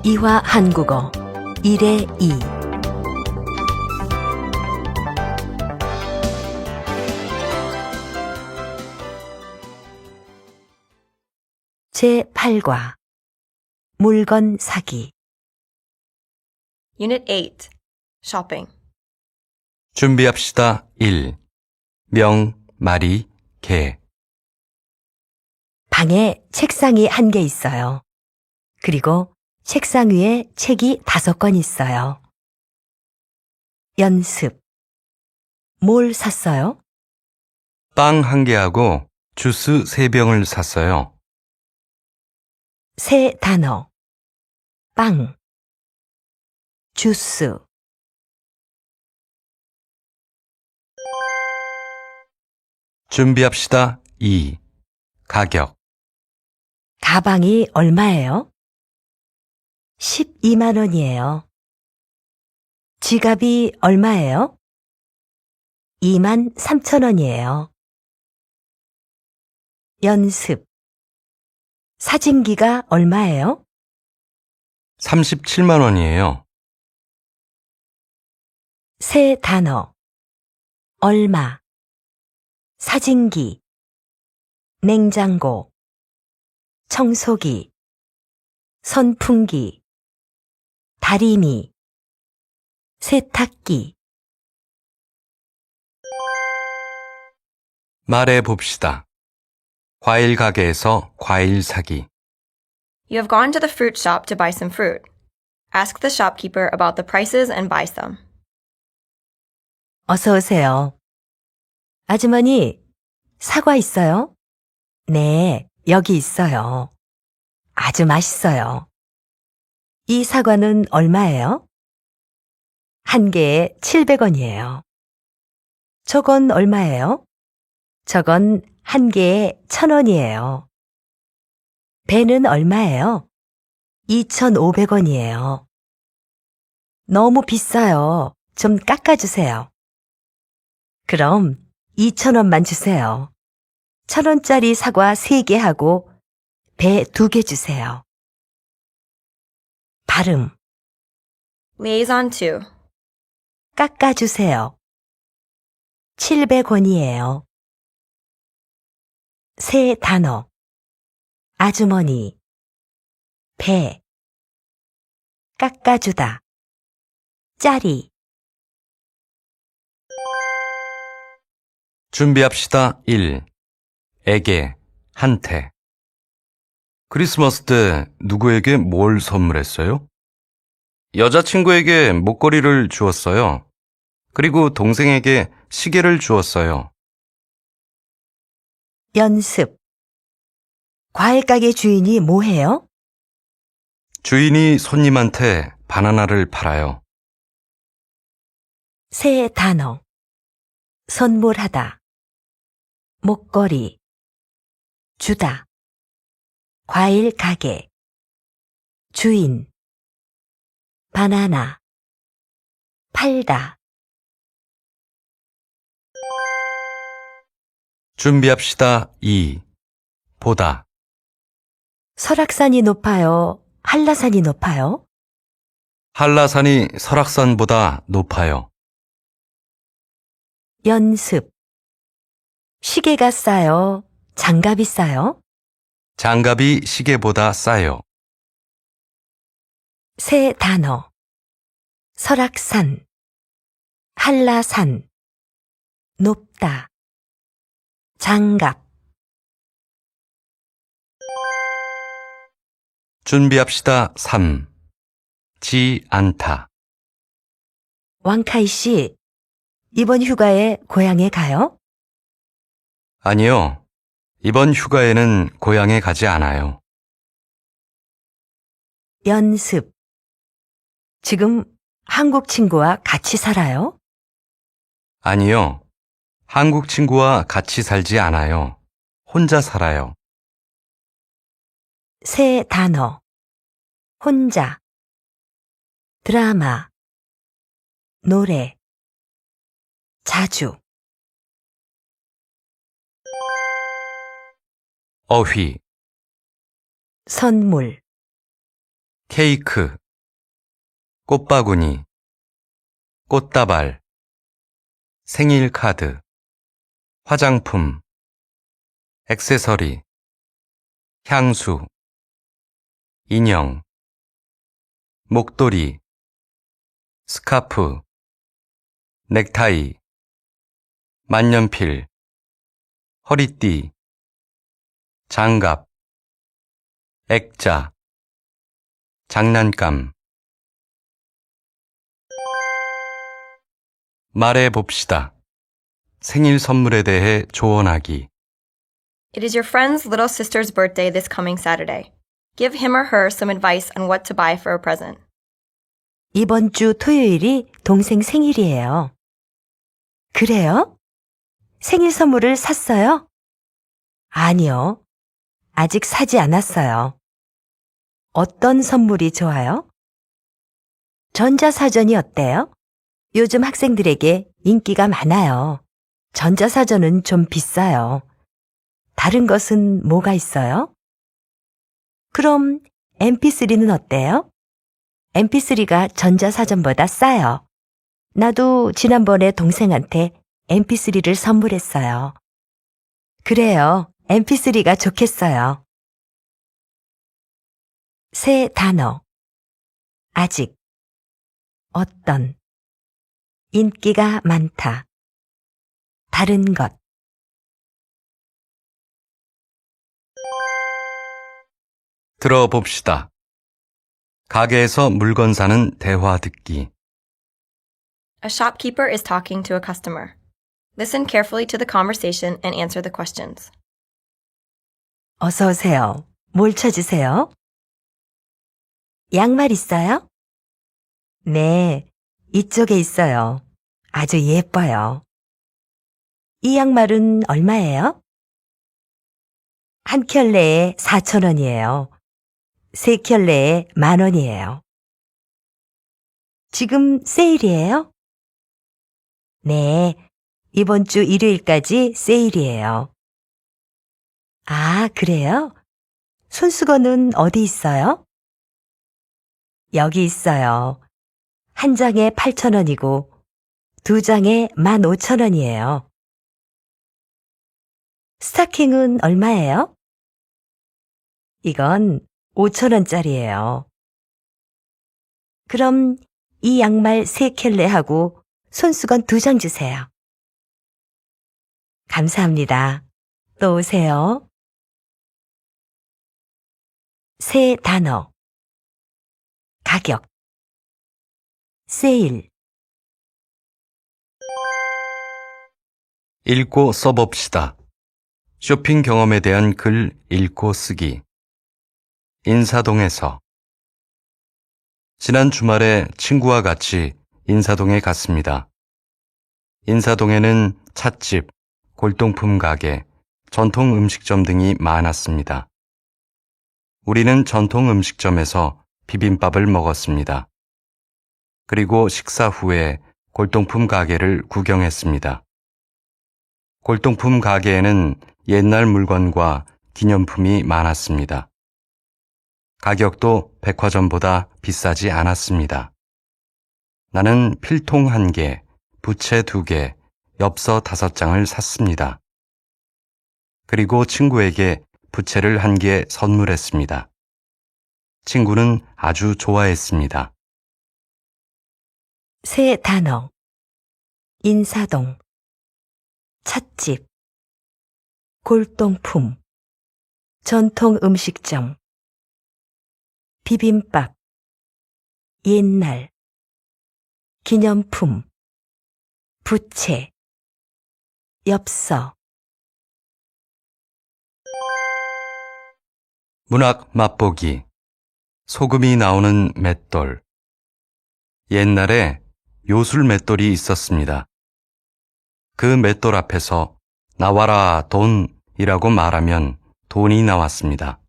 이화 한국어 1의 2 제8과 물건 사기 Unit 8. Shopping. 준비합시다. 1. 명, 마리, 개. 방에 책상이 1개 있어요. 그리고 책상 위에 책이 5권 있어요. 연습. 뭘 샀어요? 빵 1개하고 주스 3병을 샀어요. 새 단어. 빵. 주스. 준비합시다. 2. 가격. 가방이 얼마예요? 12만 원이에요. 지갑이 얼마예요? 2만 3천 원이에요. 연습. 사진기가 얼마예요? 37만 원이에요. 새 단어. 얼마. 사진기. 냉장고. 청소기. 선풍기. 다리미. 세탁기. 말해 봅시다. 과일 가게에서 과일 사기. You have gone to the fruit shop to buy some fruit. Ask the shopkeeper about the prices and buy some. 어서 오세요. 아주머니, 사과 있어요? 네, 여기 있어요. 아주 맛있어요. 이 사과는 얼마예요? 1개에 700원이에요. 저건 얼마예요? 저건 1개에 1,000원이에요. 배는 얼마예요? 2,500원이에요. 너무 비싸요. 좀 깎아주세요. 그럼 2,000원만 주세요. 1,000원짜리 사과 3개 하고 배 2개 주세요. 발음. Liaison 2. 깎아주세요. 700원이에요. 새 단어. 아주머니. 배. 깎아주다. 짜리. 준비합시다. 1. 에게, 한테. 크리스마스 때 누구에게 뭘 선물했어요? 여자친구에게 목걸이를 주었어요. 그리고 동생에게 시계를 주었어요. 연습. 과일가게 주인이 뭐 해요? 주인이 손님한테 바나나를 팔아요. 새 단어. 선물하다. 목걸이. 주다. 과일 가게. 주인. 바나나. 팔다. 준비합시다. 2. 보다. 설악산이 높아요? 한라산이 높아요? 한라산이 설악산보다 높아요. 연습. 시계가 싸요? 장갑이 싸요? 장갑이 시계보다 싸요. 새 단어. 설악산. 한라산. 높다. 장갑. 준비합시다. 3. 지 않다. 왕카이 씨, 이번 휴가에 고향에 가요? 아니요. 이번 휴가에는 고향에 가지 않아요. 연습. 지금 한국 친구와 같이 살아요? 아니요. 한국 친구와 같이 살지 않아요. 혼자 살아요. 새 단어. 혼자. 드라마. 노래. 자주. 어휘. 선물. 케이크, 꽃바구니, 꽃다발, 생일 카드, 화장품, 액세서리, 향수, 인형, 목도리, 스카프, 넥타이, 만년필, 허리띠, 장갑, 액자, 장난감. 말해 봅시다. 생일 선물에 대해 조언하기. It is your friend's little sister's birthday this coming Saturday. Give him or her some advice on what to buy for a present. 이번 주 토요일이 동생 생일이에요. 그래요? 생일 선물을 샀어요? 아니요. 아직 사지 않았어요. 어떤 선물이 좋아요? 전자사전이 어때요? 요즘 학생들에게 인기가 많아요. 전자사전은 좀 비싸요. 다른 것은 뭐가 있어요? 그럼 MP3는 어때요? MP3가 전자사전보다 싸요. 나도 지난번에 동생한테 MP3를 선물했어요. 그래요. MP3가 좋겠어요. 새 단어. 아직. 어떤. 인기가 많다. 다른 것. 들어봅시다. 가게에서 물건 사는 대화 듣기. A shopkeeper is talking to a customer. Listen carefully to the conversation and answer the questions. 어서 오세요. 뭘 찾으세요? 양말 있어요? 네, 이쪽에 있어요. 아주 예뻐요. 이 양말은 얼마예요? 한 켤레에 4,000원이에요. 세 켤레에 10,000원이에요. 지금 세일이에요? 네, 이번 주 일요일까지 세일이에요. 아, 그래요? 손수건은 어디 있어요? 여기 있어요. 한 장에 8,000원이고 두 장에 15,000원이에요. 스타킹은 얼마예요? 이건 5,000원짜리예요. 그럼 이 양말 3켤레하고 손수건 2장 주세요. 감사합니다. 또 오세요. 새 단어. 가격. 세일. 읽고 써봅시다. 쇼핑 경험에 대한 글 읽고 쓰기. 인사동에서. 지난 주말에 친구와 같이 인사동에 갔습니다. 인사동에는 찻집, 골동품 가게, 전통 음식점 등이 많았습니다. 우리는 전통 음식점에서 비빔밥을 먹었습니다. 그리고 식사 후에 골동품 가게를 구경했습니다. 골동품 가게에는 옛날 물건과 기념품이 많았습니다. 가격도 백화점보다 비싸지 않았습니다. 나는 필통 1개, 부채 2개, 엽서 5장을 샀습니다. 그리고 친구에게 부채를 1개 선물했습니다. 친구는 아주 좋아했습니다. 새 단어. 인사동. 찻집. 골동품. 전통 음식점. 비빔밥. 옛날. 기념품. 부채. 엽서. 문학 맛보기. 소금이 나오는 맷돌. 옛날에 요술 맷돌이 있었습니다. 그 맷돌 앞에서 나와라 돈이라고 말하면 돈이 나왔습니다.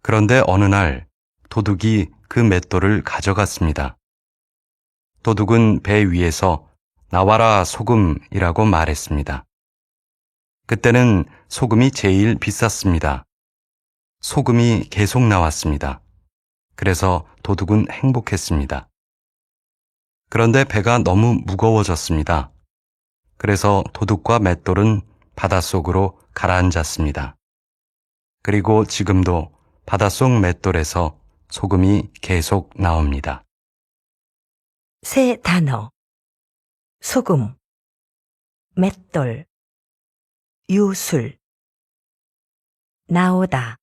그런데 어느 날 도둑이 그 맷돌을 가져갔습니다. 도둑은 배 위에서 나와라 소금이라고 말했습니다. 그때는 소금이 제일 비쌌습니다. 소금이 계속 나왔습니다. 그래서 도둑은 행복했습니다. 그런데 배가 너무 무거워졌습니다. 그래서 도둑과 맷돌은 바닷속으로 가라앉았습니다. 그리고 지금도 바닷속 맷돌에서 소금이 계속 나옵니다. 새 단어. 소금, 맷돌, 유술, 나오다,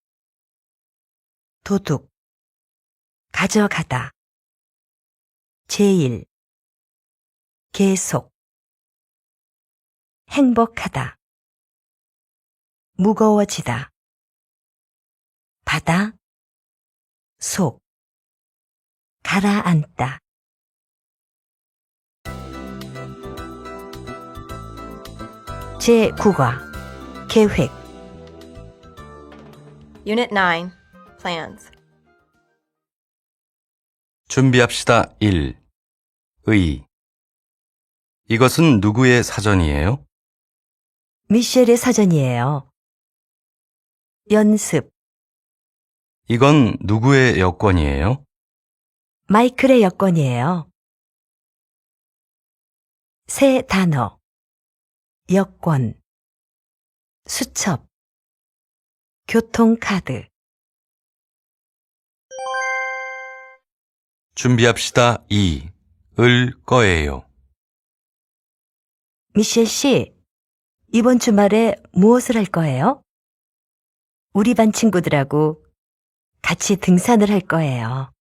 도둑, 가져가다, 제일, 계속, 행복하다, 무거워지다, 바다, 속, 가라앉다. 제9과 계획. Unit 9, Plans. 준비합시다. 1. 의. 이것은 누구의 사전이에요? 미셸의 사전이에요. 연습. 이건 누구의 여권이에요? 마이클의 여권이에요. 새 단어. 여권, 수첩, 교통카드. 준비합시다. 2. 을 거예요. 미셸 씨, 이번 주말에 무엇을 할 거예요? 우리 반 친구들하고 같이 등산을 할 거예요.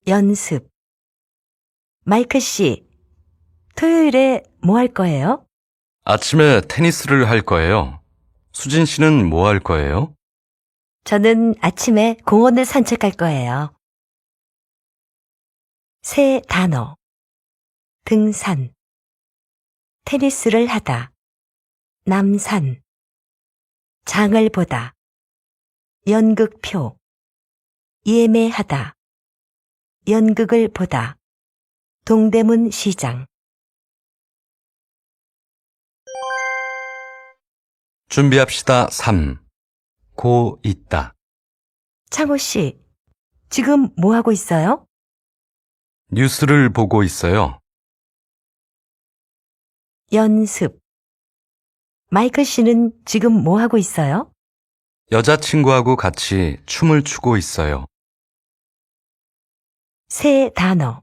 연습. 마이클 씨, 토요일에 뭐 할 거예요? 아침에 테니스를 할 거예요. 수진 씨는 뭐 할 거예요? 저는 아침에 공원을 산책할 거예요. 새 단어. 등산. 테니스를 하다. 남산. 장을 보다. 연극표. 예매하다. 연극을 보다. 동대문 시장. 준비합시다. 3. 고 있다. 창호 씨, 지금 뭐 하고 있어요? 뉴스를 보고 있어요. 연습. 마이클 씨는 지금 뭐 하고 있어요? 여자친구하고 같이 춤을 추고 있어요. 새 단어.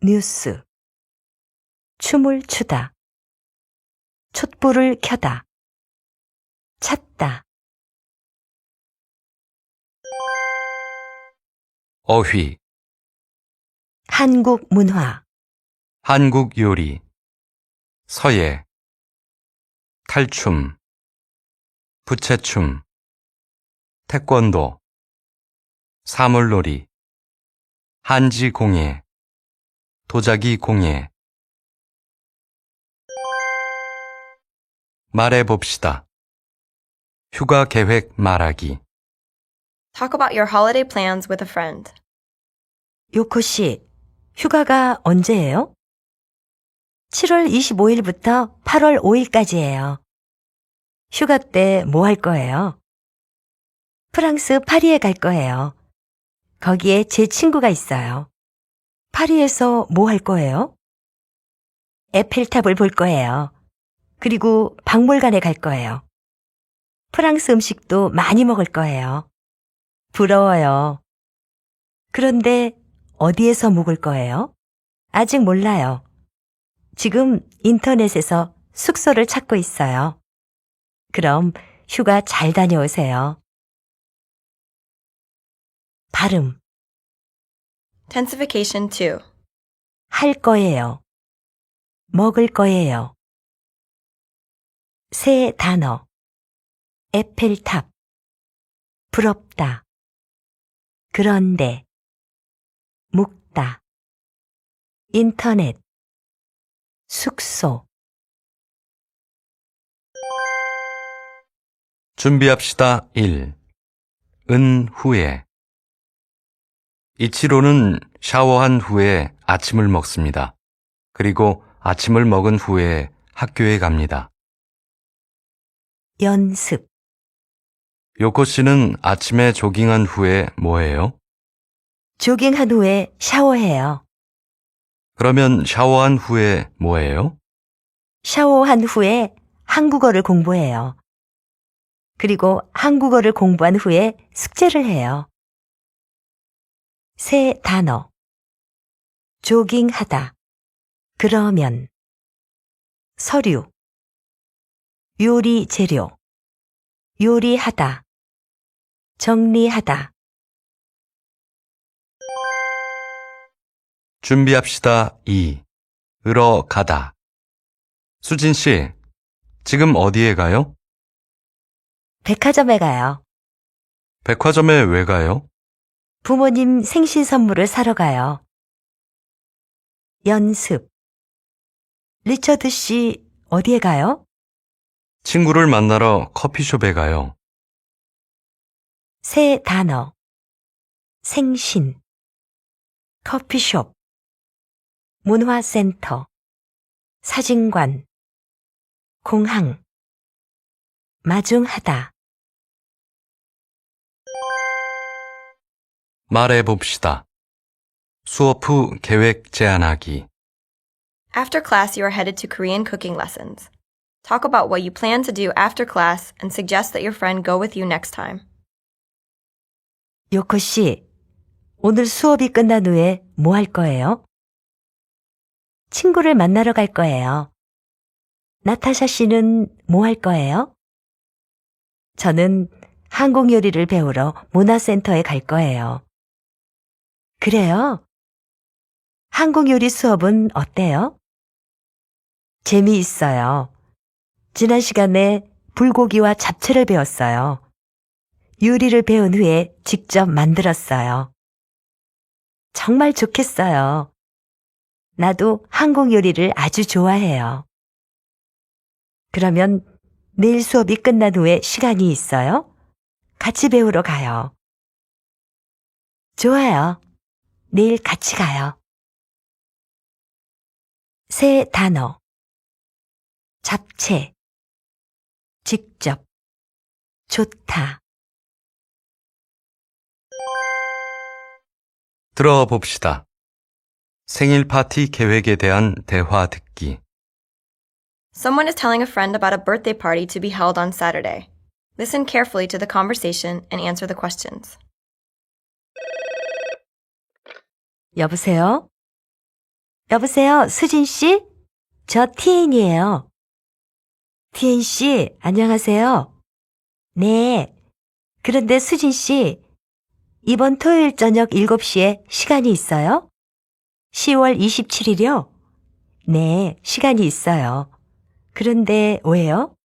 뉴스. 춤을 추다. 촛불을 켜다. 찾다. 어휘. 한국 문화. 한국 요리. 서예. 탈춤. 부채춤. 태권도. 사물놀이. 한지 공예. 도자기 공예. 말해봅시다. 휴가 계획 말하기. Talk about your holiday plans with a friend. 요코 씨, 휴가가 언제예요? 7월 25일부터 8월 5일까지예요. 휴가 때 뭐 할 거예요? 프랑스 파리에 갈 거예요. 거기에 제 친구가 있어요. 파리에서 뭐 할 거예요? 에펠탑을 볼 거예요. 그리고 박물관에 갈 거예요. 프랑스 음식도 많이 먹을 거예요. 부러워요. 그런데 어디에서 묵을 거예요? 아직 몰라요. 지금 인터넷에서 숙소를 찾고 있어요. 그럼 휴가 잘 다녀오세요. 발음. Tensification 2. 할 거예요. 먹을 거예요. 새 단어. 에펠탑. 부럽다. 그런데. 묵다. 인터넷. 숙소. 준비합시다. 1. 은 후에. 이치로는 샤워한 후에 아침을 먹습니다. 그리고 아침을 먹은 후에 학교에 갑니다. 연습. 요코 씨는 아침에 조깅한 후에 뭐 해요? 조깅한 후에 샤워해요. 그러면 샤워한 후에 뭐 해요? 샤워한 후에 한국어를 공부해요. 그리고 한국어를 공부한 후에 숙제를 해요. 새 단어. 조깅하다. 그러면. 서류. 요리 재료. 요리하다. 정리하다. 준비합시다. 2. 으러 가다. 수진 씨, 지금 어디에 가요? 백화점에 가요. 백화점에 왜 가요? 부모님 생신 선물을 사러 가요. 연습. 리처드 씨, 어디에 가요? 친구를 만나러 커피숍에 가요. 새 단어. 생신. 커피숍. 문화센터. 사진관. 공항. 마중하다. 말해봅시다. 수업 후 계획 제안하기. After class, you are headed to Korean cooking lessons. Talk about what you plan to do after class and suggest that your friend go with you next time. 요코 씨, 오늘 수업이 끝난 후에 뭐 할 거예요? 친구를 만나러 갈 거예요. 나타샤 씨는 뭐 할 거예요? 저는 한국 요리를 배우러 문화센터에 갈 거예요. 그래요? 한국 요리 수업은 어때요? 재미있어요. 지난 시간에 불고기와 잡채를 배웠어요. 요리를 배운 후에 직접 만들었어요. 정말 좋겠어요. 나도 한국 요리를 아주 좋아해요. 그러면 내일 수업이 끝난 후에 시간이 있어요? 같이 배우러 가요. 좋아요. 내일 같이 가요. 새 단어. 잡채. 직접. 좋다. 들어봅시다. 생일 파티 계획에 대한 대화 듣기. Someone is telling a friend about a birthday party to be held on Saturday. Listen carefully to the conversation and answer the questions. 여보세요? 여보세요, 수진 씨? 저 티엔이에요. 티엔 씨, 안녕하세요. 네. 그런데 수진 씨, 이번 토요일 저녁 7시에 시간이 있어요? 10월 27일이요? 네, 시간이 있어요. 그런데 왜요?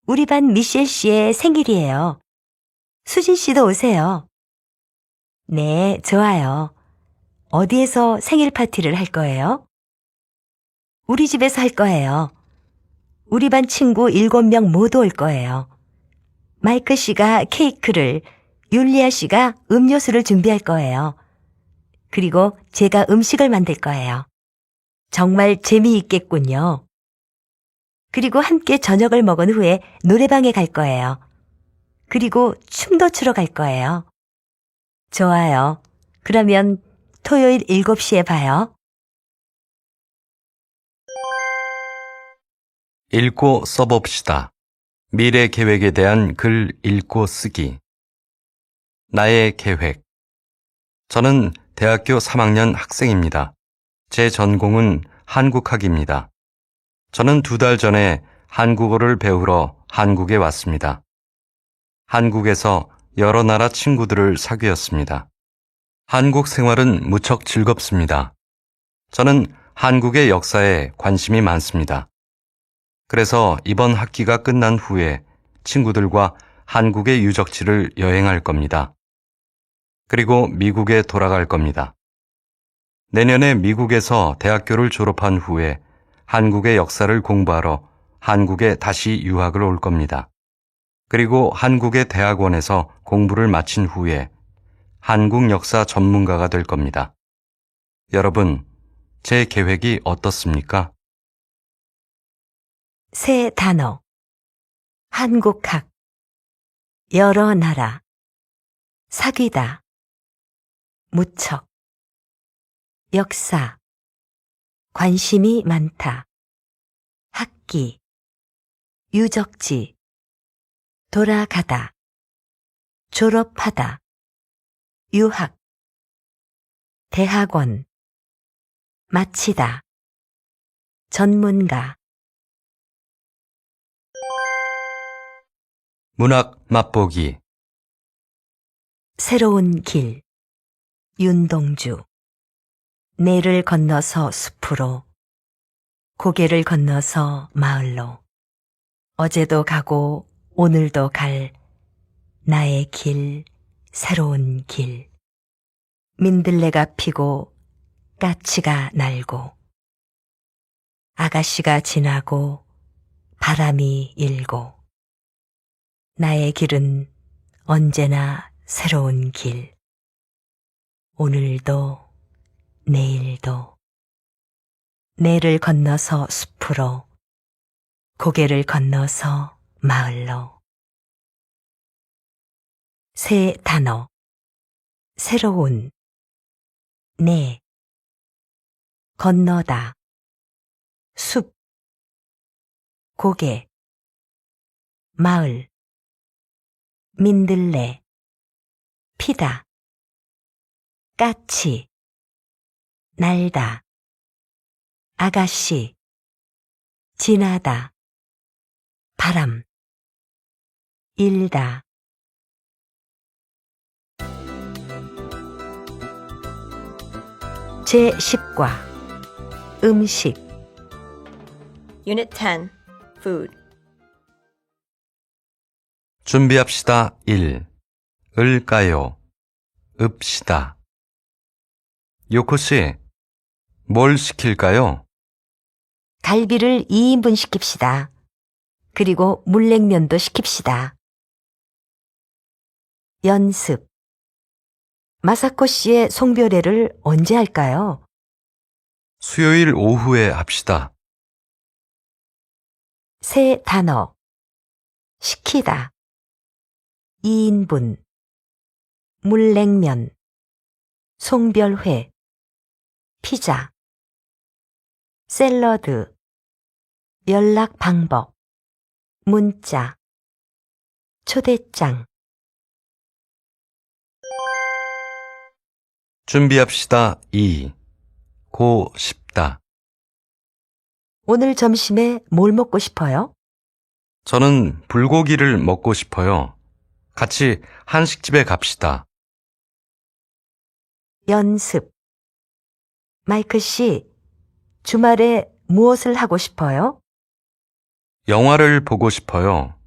우리 반 미셸 씨의 생일이에요. 수진 씨도 오세요. 네, 좋아요. 어디에서 생일 파티를 할 거예요? 우리 집에서 할 거예요. 우리 반 친구 7명 모두 올 거예요. 마이크 씨가 케이크를, 율리아 씨가 음료수를 준비할 거예요. 그리고 제가 음식을 만들 거예요. 정말 재미있겠군요. 그리고 함께 저녁을 먹은 후에 노래방에 갈 거예요. 그리고 춤도 추러 갈 거예요. 좋아요. 그러면 토요일 7시에 봐요. 읽고 써봅시다. 미래 계획에 대한 글 읽고 쓰기. 나의 계획. 저는 대학교 3학년 학생입니다. 제 전공은 한국학입니다. 저는 2달 전에 한국어를 배우러 한국에 왔습니다. 한국에서 여러 나라 친구들을 사귀었습니다. 한국 생활은 무척 즐겁습니다. 저는 한국의 역사에 관심이 많습니다. 그래서 이번 학기가 끝난 후에 친구들과 한국의 유적지를 여행할 겁니다. 그리고 미국에 돌아갈 겁니다. 내년에 미국에서 대학교를 졸업한 후에 한국의 역사를 공부하러 한국에 다시 유학을 올 겁니다. 그리고 한국의 대학원에서 공부를 마친 후에 한국 역사 전문가가 될 겁니다. 여러분, 제 계획이 어떻습니까? 새 단어. 한국학. 여러 나라, 사귀다, 무척, 역사, 관심이 많다, 학기, 유적지, 돌아가다, 졸업하다, 유학, 대학원, 마치다, 전문가, 문학 맛보기. 새로운 길, 윤동주, 내를 건너서 숲으로, 고개를 건너서 마을로, 어제도 가고 오늘도 갈 나의 길, 새로운 길. 민들레가 피고 까치가 날고 아가씨가 지나고 바람이 일고 나의 길은 언제나 새로운 길. 오늘도 내일도 내를 건너서 숲으로 고개를 건너서 마을로. 새 단어 새로운 내 건너다 숲 고개 마을 민들레 피다 까치 날다 아가씨 지나다 바람 일다 제10과 음식 Unit 10. Food. 준비합시다. 1. 을까요? 읍시다. 요코씨, 뭘 시킬까요? 갈비를 2인분 시킵시다. 그리고 물냉면도 시킵시다. 연습 마사코 씨의 송별회를 언제 할까요? 수요일 오후에 합시다. 새 단어 시키다 2인분 물냉면 송별회 피자 샐러드 연락 방법 문자 초대장 준비합시다. 2. 고 싶다. 오늘 점심에 뭘 먹고 싶어요? 저는 불고기를 먹고 싶어요. 같이 한식집에 갑시다. 연습 마이크 씨, 주말에 무엇을 하고 싶어요? 영화를 보고 싶어요.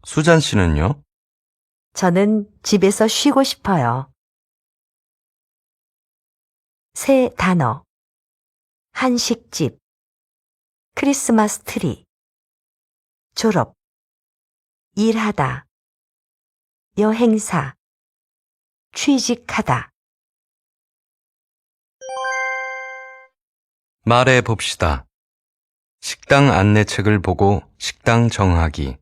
수잔 씨는요? 저는 집에서 쉬고 싶어요. 새 단어 한식집 크리스마스 트리 졸업 일하다 여행사 취직하다 말해 봅시다. 식당 안내책을 보고 식당 정하기.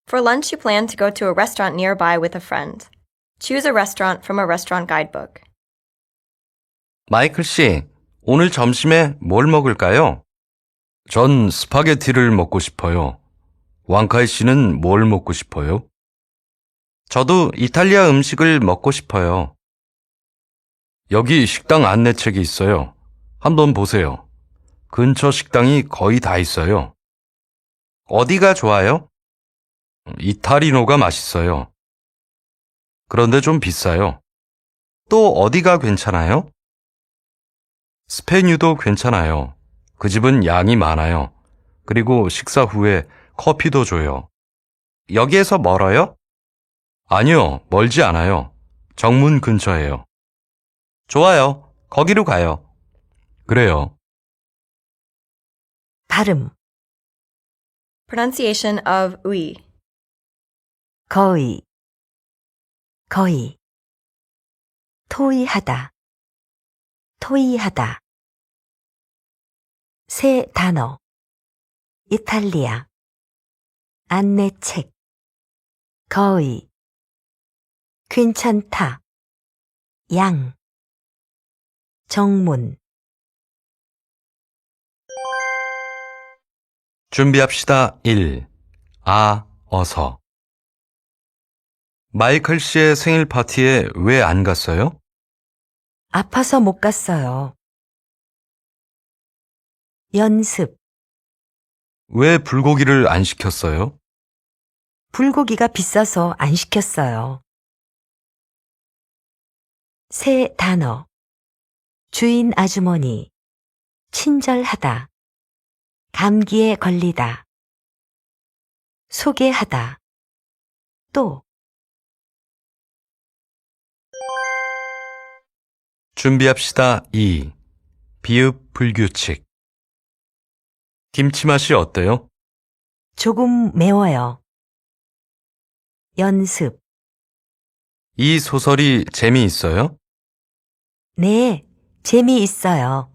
For lunch, you plan to go to a restaurant nearby with a friend. Choose a restaurant from a restaurant guidebook. 마이클 씨, 오늘 점심에 뭘 먹을까요? 전 스파게티를 먹고 싶어요. 왕카이 씨는 뭘 먹고 싶어요? 저도 이탈리아 음식을 먹고 싶어요. 여기 식당 안내책이 있어요. 한번 보세요. 근처 식당이 거의 다 있어요. 어디가 좋아요? 이탈리노가 맛있어요. 그런데 좀 비싸요. 또 어디가 괜찮아요? 스페뉴도 괜찮아요. 그 집은 양이 많아요. 그리고 식사 후에 커피도 줘요. 여기에서 멀어요? 아니요, 멀지 않아요. 정문 근처예요. 좋아요. 거기로 가요. 그래요. 발음 Pronunciation of ui. 거의 거의 토의하다 토의하다 새 단어 이탈리아 안내책 거의, 괜찮다, 양, 정문. 준비합시다. 1. 어서. 마이클 씨의 생일 파티에 왜 안 갔어요? 아파서 못 갔어요. 연습, 왜 불고기를 안 시켰어요? 불고기가 비싸서 안 시켰어요. 새 단어, 주인 아주머니, 친절하다, 감기에 걸리다, 소개하다, 또, 준비합시다. 2. 비읍 불규칙. 김치 맛이 어때요? 조금 매워요. 연습, 이 소설이 재미있어요? 네, 재미있어요.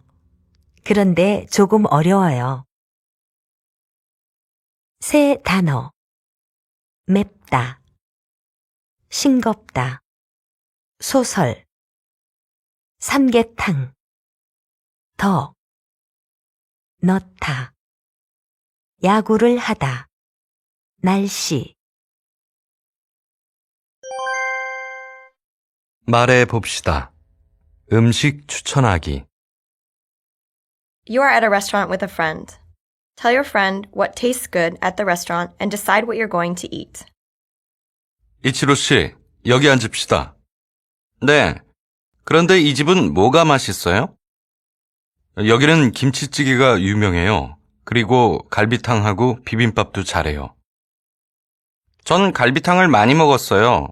그런데 조금 어려워요. 새 단어, 맵다, 싱겁다, 소설, 삼계탕, 더, 넣다, 야구를 하다, 날씨. 말해 봅시다. 음식 추천하기. You are at a restaurant with a friend. Tell your friend what tastes good at the restaurant and decide what you're going to eat. 이치로 씨, 여기 앉읍시다. 네. 그런데 이 집은 뭐가 맛있어요? 여기는 김치찌개가 유명해요. 그리고 갈비탕하고 비빔밥도 잘해요. 전 갈비탕을 많이 먹었어요.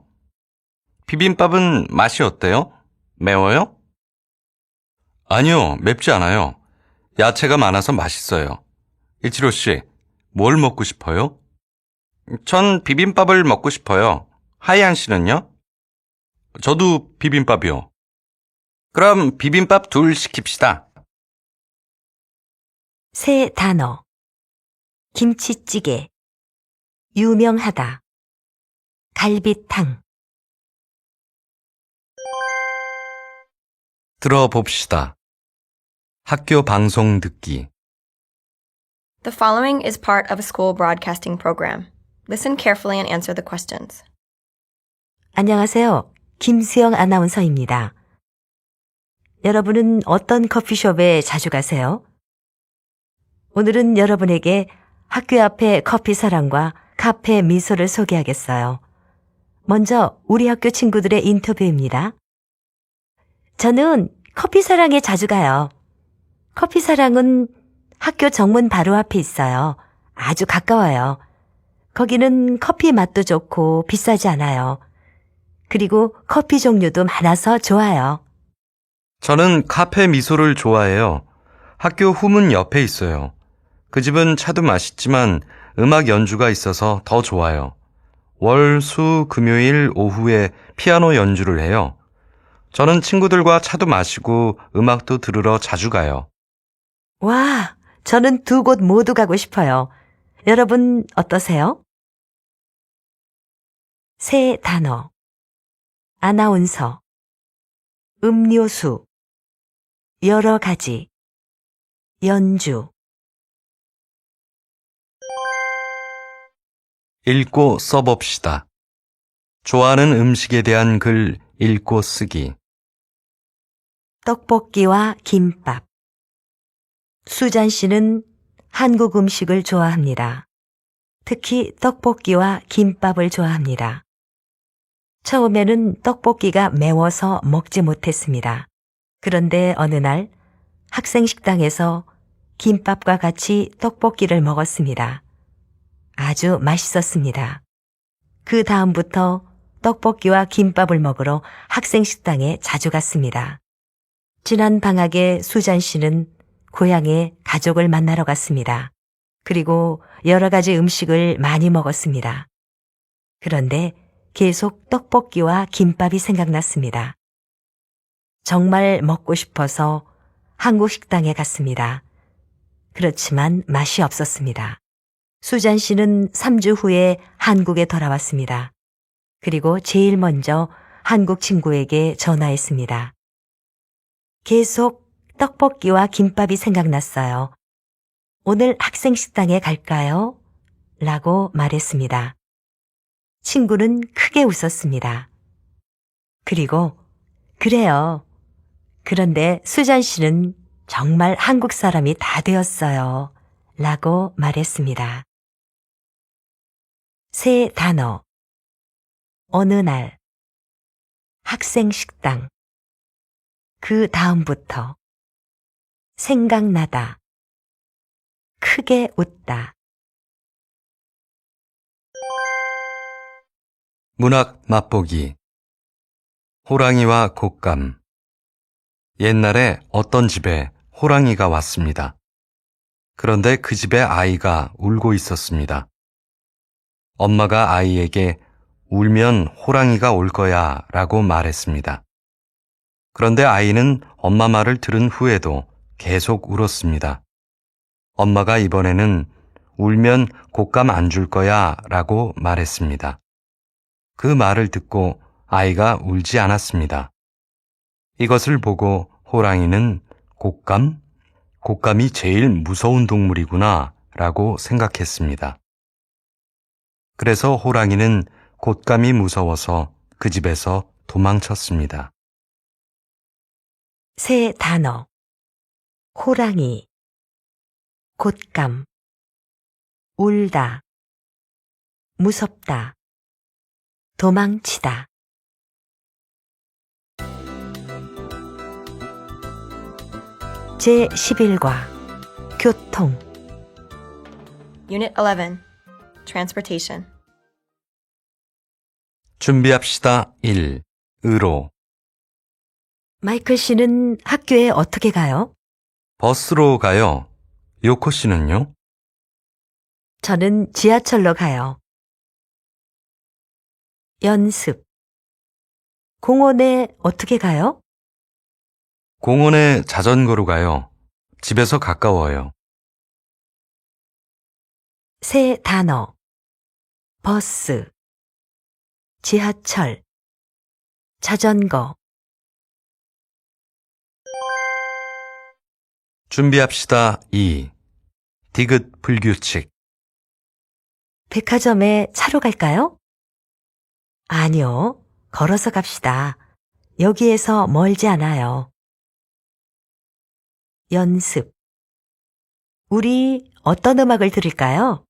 비빔밥은 맛이 어때요? 매워요? 아니요, 맵지 않아요. 야채가 많아서 맛있어요. 이치로 씨, 뭘 먹고 싶어요? 전 비빔밥을 먹고 싶어요. 하이안 씨는요? 저도 비빔밥이요. 그럼 비빔밥 둘 시킵시다. 새 단어, 김치찌개, 유명하다, 갈비탕. 들어봅시다. 학교 방송 듣기. The following is part of a school broadcasting program. Listen carefully and answer the questions. 안녕하세요. 김수영 아나운서입니다. 여러분은 어떤 커피숍에 자주 가세요? 오늘은 여러분에게 학교 앞에 커피 사랑과 카페 미소를 소개하겠어요. 먼저 우리 학교 친구들의 인터뷰입니다. 저는 커피 사랑에 자주 가요. 커피 사랑은 학교 정문 바로 앞에 있어요. 아주 가까워요. 거기는 커피 맛도 좋고 비싸지 않아요. 그리고 커피 종류도 많아서 좋아요. 저는 카페 미소를 좋아해요. 학교 후문 옆에 있어요. 그 집은 차도 맛있지만 음악 연주가 있어서 더 좋아요. 월, 수, 금요일 오후에 피아노 연주를 해요. 저는 친구들과 차도 마시고 음악도 들으러 자주 가요. 와, 저는 두 곳 모두 가고 싶어요. 여러분 어떠세요? 새 단어, 아나운서, 음료수, 여러 가지, 연주. 읽고 써봅시다. 좋아하는 음식에 대한 글 읽고 쓰기. 떡볶이와 김밥. 수잔 씨는 한국 음식을 좋아합니다. 특히 떡볶이와 김밥을 좋아합니다. 처음에는 떡볶이가 매워서 먹지 못했습니다. 그런데 어느 날 학생 식당에서 김밥과 같이 떡볶이를 먹었습니다. 아주 맛있었습니다. 그 다음부터 떡볶이와 김밥을 먹으러 학생 식당에 자주 갔습니다. 지난 방학에 수잔 씨는 고향에 가족을 만나러 갔습니다. 그리고 여러 가지 음식을 많이 먹었습니다. 그런데 계속 떡볶이와 김밥이 생각났습니다. 정말 먹고 싶어서 한국 식당에 갔습니다. 그렇지만 맛이 없었습니다. 수잔 씨는 3주 후에 한국에 돌아왔습니다. 그리고 제일 먼저 한국 친구에게 전화했습니다. 계속 떡볶이와 김밥이 생각났어요. 오늘 학생 식당에 갈까요? 라고 말했습니다. 친구는 크게 웃었습니다. 그리고 그래요. 그런데 수잔 씨는 정말 한국 사람이 다 되었어요. 라고 말했습니다. 새 단어. 어느 날. 학생 식당. 그 다음부터. 생각나다. 크게 웃다. 문학 맛보기. 호랑이와 곶감. 옛날에 어떤 집에 호랑이가 왔습니다. 그런데 그 집에 아이가 울고 있었습니다. 엄마가 아이에게 울면 호랑이가 올 거야 라고 말했습니다. 그런데 아이는 엄마 말을 들은 후에도 계속 울었습니다. 엄마가 이번에는 울면 곶감 안 줄 거야 라고 말했습니다. 그 말을 듣고 아이가 울지 않았습니다. 이것을 보고 호랑이는 곶감이 제일 무서운 동물이구나 라고 생각했습니다. 그래서 호랑이는 곶감이 무서워서 그 집에서 도망쳤습니다. 새 단어. 호랑이. 곶감. 울다. 무섭다. 도망치다. 제11과 교통. Unit 11. Transportation. 준비합시다. 1. 으로. 마이클 씨는 학교에 어떻게 가요? 버스로 가요. 요코 씨는요? 저는 지하철로 가요. 연습. 공원에 어떻게 가요? 공원에 자전거로 가요. 집에서 가까워요. 새 단어. 버스. 지하철. 자전거. 준비합시다. 2. 디귿 불규칙. 백화점에 차로 갈까요? 아니요. 걸어서 갑시다. 여기에서 멀지 않아요. 연습. 우리 어떤 음악을 들을까요?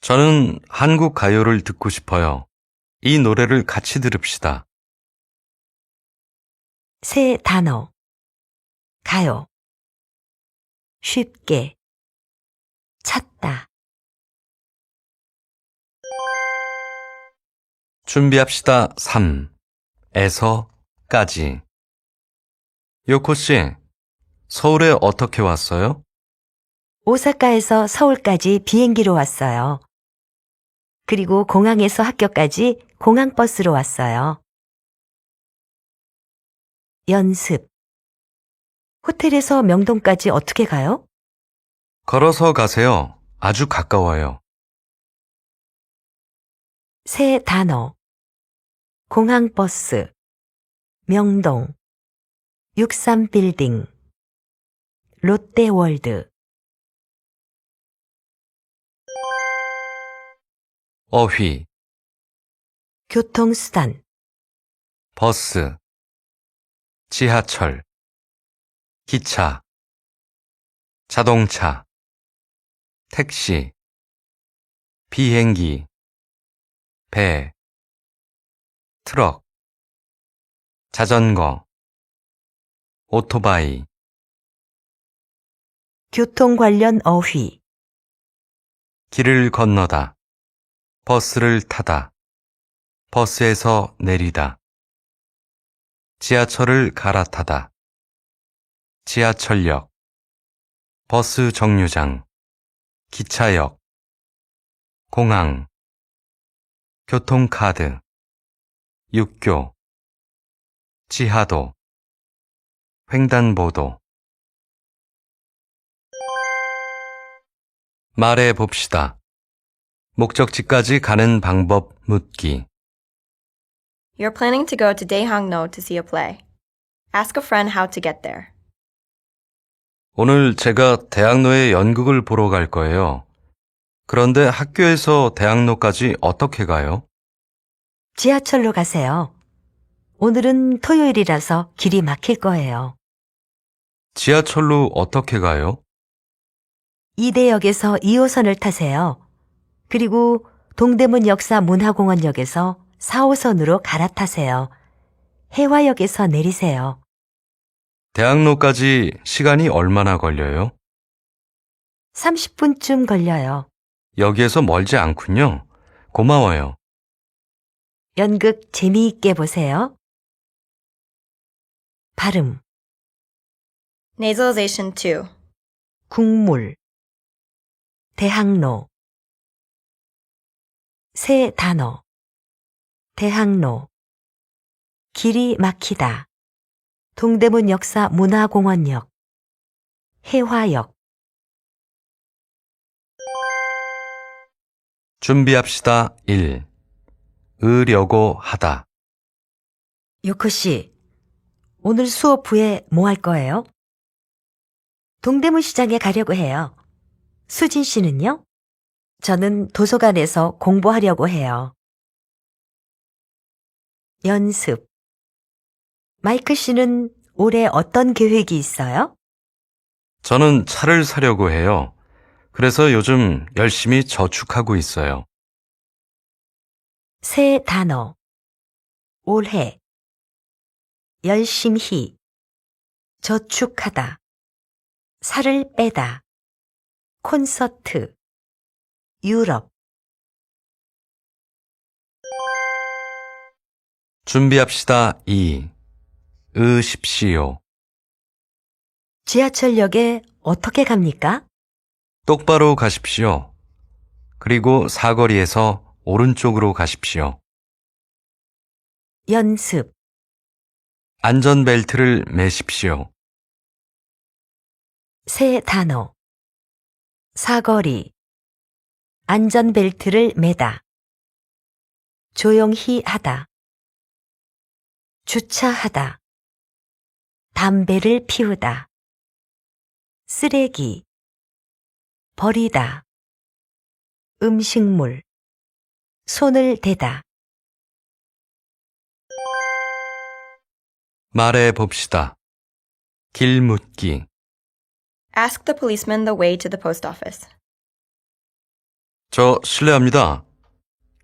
저는 한국 가요를 듣고 싶어요. 이 노래를 같이 들읍시다. 새 단어. 가요. 쉽게. 찾다. 준비합시다. 3. 에서까지. 요코 씨, 서울에 어떻게 왔어요? 오사카에서 서울까지 비행기로 왔어요. 그리고 공항에서 학교까지 공항버스로 왔어요. 연습. 호텔에서 명동까지 어떻게 가요? 걸어서 가세요. 아주 가까워요. 새 단어. 공항버스. 명동. 63빌딩. 롯데월드. 어휘, 교통수단. 버스, 지하철, 기차, 자동차, 택시, 비행기, 배, 트럭, 자전거, 오토바이. 교통 관련 어휘. 길을 건너다, 버스를 타다, 버스에서 내리다, 지하철을 갈아타다, 지하철역, 버스 정류장, 기차역, 공항, 교통카드, 육교, 지하도, 횡단보도. 말해 봅시다. 목적지까지 가는 방법 묻기. You're planning to go to Daehangno to see a play. Ask a friend how to get there. 오늘 제가 대학로에 연극을 보러 갈 거예요. 그런데 학교에서 대학로까지 어떻게 가요? 지하철로 가세요. 오늘은 토요일이라서 길이 막힐 거예요. 지하철로 어떻게 가요? 이대역에서 2호선을 타세요. 그리고 동대문 역사 문화공원역에서 4호선으로 갈아타세요. 해화역에서 내리세요. 대학로까지 시간이 얼마나 걸려요? 30분쯤 걸려요. 여기에서 멀지 않군요. 고마워요. 연극 재미있게 보세요. 발음, Nasalization 2. 국물, 대학로. 새 단어, 대학로. 길이 막히다. 동대문 역사 문화공원역, 해화역. 준비합시다. 1. 으려고 하다. 요코 씨, 오늘 수업 후에 뭐 할 거예요? 동대문 시장에 가려고 해요. 수진 씨는요? 저는 도서관에서 공부하려고 해요. 연습. 마이클 씨는 올해 어떤 계획이 있어요? 저는 차를 사려고 해요. 그래서 요즘 열심히 저축하고 있어요. 새 단어. 올해. 열심히. 저축하다. 살을 빼다. 콘서트. 유럽. 준비합시다. 2. 으십시오. 지하철역에 어떻게 갑니까? 똑바로 가십시오. 그리고 사거리에서 오른쪽으로 가십시오. 연습. 안전벨트를 매십시오. 새 단어. 사거리. 안전벨트를 매다. 조용히 하다. 주차하다. 담배를 피우다. 쓰레기. 버리다. 음식물. 손을 대다. 말해 봅시다. 길 묻기. Ask the policeman the way to the post office. 저 실례합니다.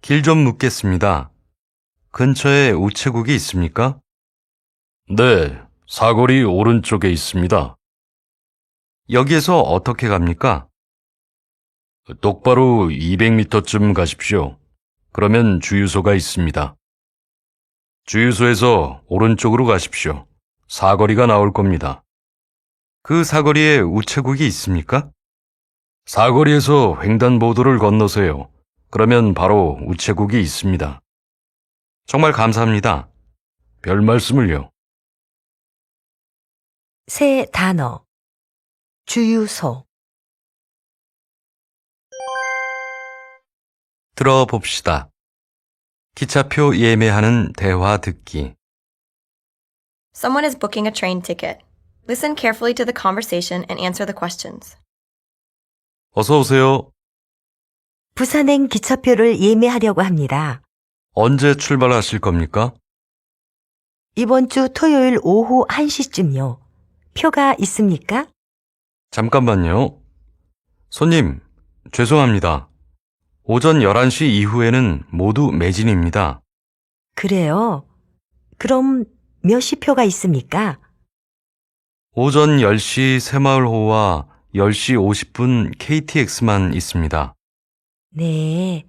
길 좀 묻겠습니다. 근처에 우체국이 있습니까? 네, 사거리 오른쪽에 있습니다. 여기에서 어떻게 갑니까? 똑바로 200m쯤 가십시오. 그러면 주유소가 있습니다. 주유소에서 오른쪽으로 가십시오. 사거리가 나올 겁니다. 그 사거리에 우체국이 있습니까? 사거리에서 횡단보도를 건너세요. 그러면 바로 우체국이 있습니다. 정말 감사합니다. 별 말씀을요. 새 단어. 주유소. 들어봅시다. 기차표 예매하는 대화 듣기. Someone is booking a train ticket. Listen carefully to the conversation and answer the questions. 어서 오세요. 부산행 기차표를 예매하려고 합니다. 언제 출발하실 겁니까? 이번 주 토요일 오후 1시쯤요. 표가 있습니까? 잠깐만요. 손님, 죄송합니다. 오전 11시 이후에는 모두 매진입니다. 그래요? 그럼 몇 시 표가 있습니까? 오전 10시 새마을호와 10시 50분 KTX만 있습니다. 네.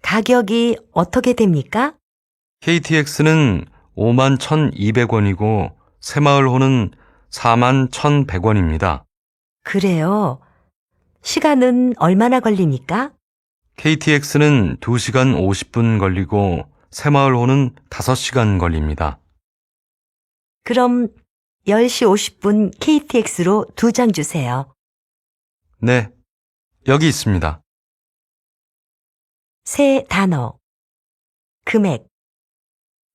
가격이 어떻게 됩니까? KTX는 51,200원이고 새마을호는 41,100원입니다. 그래요. 시간은 얼마나 걸립니까? KTX는 2시간 50분 걸리고 새마을호는 5시간 걸립니다. 그럼 10시 50분 KTX로 2장 주세요. 네, 여기 있습니다. 새 단어. 금액.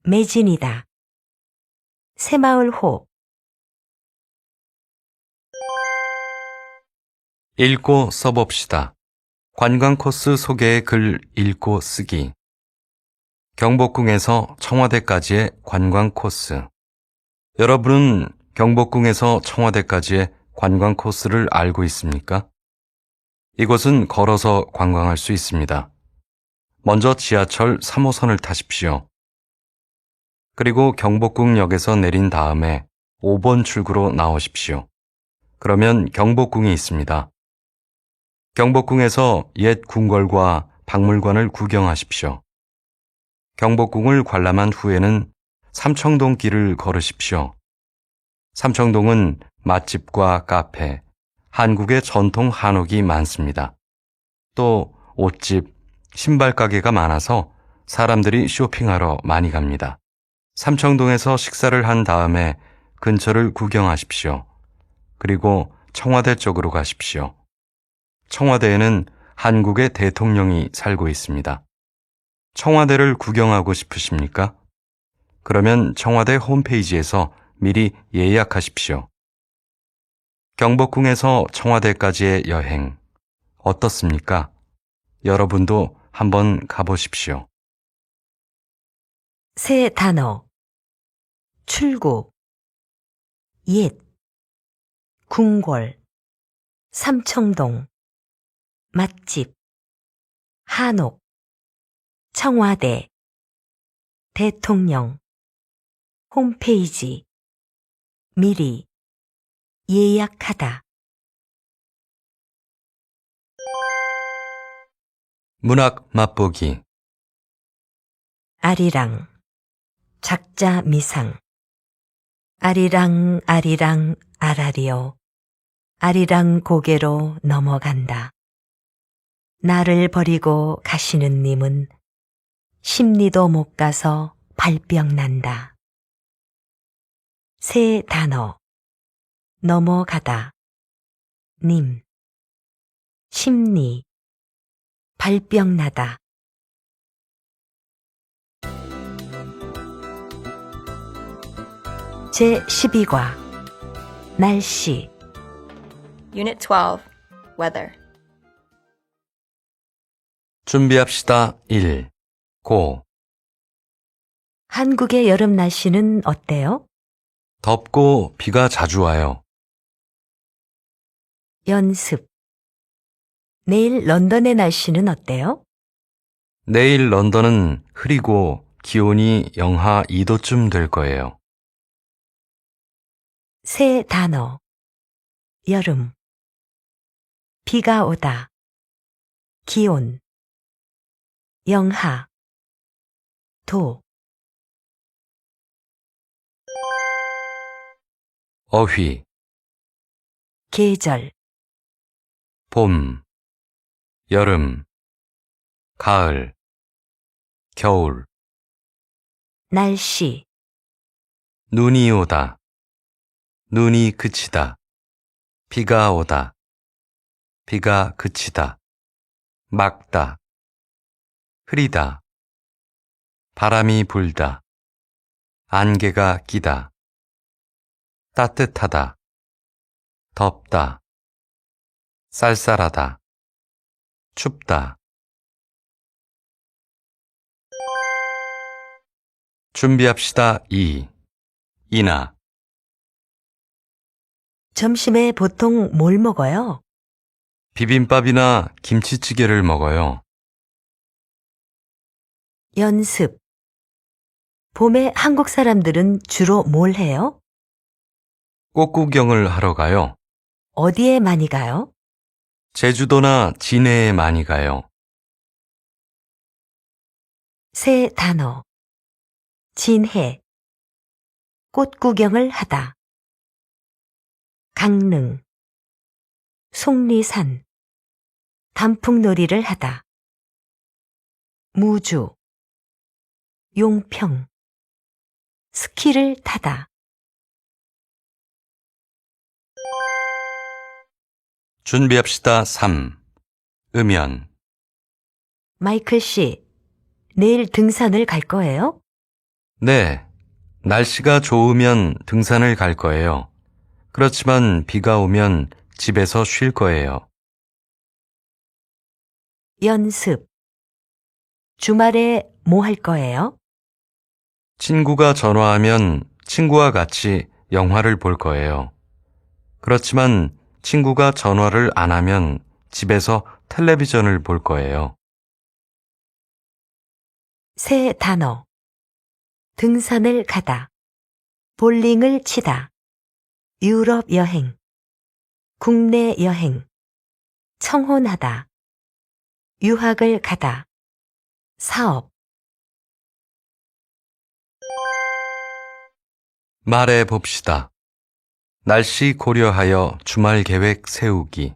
매진이다. 새마을호. 읽고 써봅시다. 관광 코스 소개의 글 읽고 쓰기. 경복궁에서 청와대까지의 관광 코스. 여러분은 경복궁에서 청와대까지의 관광 코스를 알고 있습니까? 이곳은 걸어서 관광할 수 있습니다. 먼저 지하철 3호선을 타십시오. 그리고 경복궁역에서 내린 다음에 5번 출구로 나오십시오. 그러면 경복궁이 있습니다. 경복궁에서 옛 궁궐과 박물관을 구경하십시오. 경복궁을 관람한 후에는 삼청동 길을 걸으십시오. 삼청동은 맛집과 카페, 한국의 전통 한옥이 많습니다. 또 옷집, 신발 가게가 많아서 사람들이 쇼핑하러 많이 갑니다. 삼청동에서 식사를 한 다음에 근처를 구경하십시오. 그리고 청와대 쪽으로 가십시오. 청와대에는 한국의 대통령이 살고 있습니다. 청와대를 구경하고 싶으십니까? 그러면 청와대 홈페이지에서 미리 예약하십시오. 경복궁에서 청와대까지의 여행 어떻습니까? 여러분도 한번 가보십시오. 새 단어. 출구. 옛. 궁궐. 삼청동. 맛집. 한옥. 청와대. 대통령. 홈페이지. 미리. 예약하다. 문학 맛보기. 아리랑. 작자 미상. 아리랑 아리랑 아라리요. 아리랑 고개로 넘어간다. 나를 버리고 가시는 님은 십리도 못 가서 발병 난다. 새 단어. 넘어가다. 님. 십리. 발병 나다. 제12과. 날씨. Unit 12. Weather. 준비합시다. 1. 고. 한국의 여름 날씨는 어때요? 덥고 비가 자주 와요. 연습. 내일 런던의 날씨는 어때요? 내일 런던은 흐리고 기온이 영하 2도쯤 될 거예요. 새 단어. 여름. 비가 오다. 기온. 영하. 도. 어휘. 계절. 봄, 여름, 가을, 겨울. 날씨. 눈이 오다. 눈이 그치다. 비가 오다. 비가 그치다. 막다. 흐리다. 바람이 불다. 안개가 끼다. 따뜻하다. 덥다. 쌀쌀하다. 춥다. 준비합시다. 2. 이나. 점심에 보통 뭘 먹어요? 비빔밥이나 김치찌개를 먹어요. 연습. 봄에 한국 사람들은 주로 뭘 해요? 꽃 구경을 하러 가요. 어디에 많이 가요? 제주도나 진해에 많이 가요. 새 단어. 진해. 꽃 구경을 하다. 강릉. 속리산. 단풍놀이를 하다. 무주. 용평. 스키를 타다. 준비합시다. 3. 음연. 마이클 씨, 내일 등산을 갈 거예요? 네, 날씨가 좋으면 등산을 갈 거예요. 그렇지만 비가 오면 집에서 쉴 거예요. 연습. 주말에 뭐 할 거예요? 친구가 전화하면 친구와 같이 영화를 볼 거예요. 그렇지만 친구가 전화를 안 하면 집에서 텔레비전을 볼 거예요. 새 단어. 등산을 가다. 볼링을 치다. 유럽 여행. 국내 여행. 청혼하다. 유학을 가다. 사업. 말해 봅시다. 날씨 고려하여 주말 계획 세우기.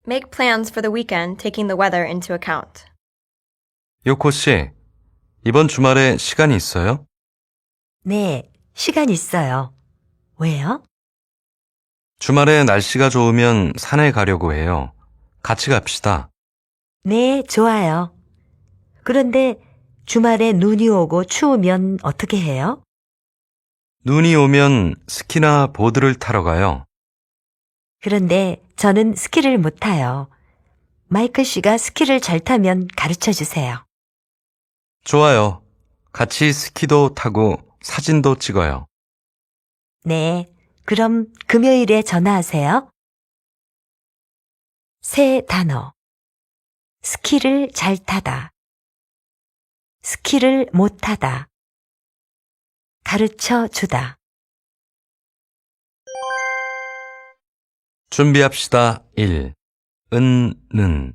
Make plans for the weekend taking the weather into account. 요코 씨, 이번 주말에 시간 있어요? 네, 시간 있어요. 왜요? 주말에 날씨가 좋으면 산에 가려고 해요. 같이 갑시다. 네, 좋아요. 그런데 주말에 눈이 오고 추우면 어떻게 해요? 눈이 오면 스키나 보드를 타러 가요. 그런데 저는 스키를 못 타요. 마이클 씨가 스키를 잘 타면 가르쳐 주세요. 좋아요. 같이 스키도 타고 사진도 찍어요. 네, 그럼 금요일에 전화하세요. 새 단어. 스키를 잘 타다. 스키를 못 타다. 가르쳐 주다. 준비합시다. 1. 는.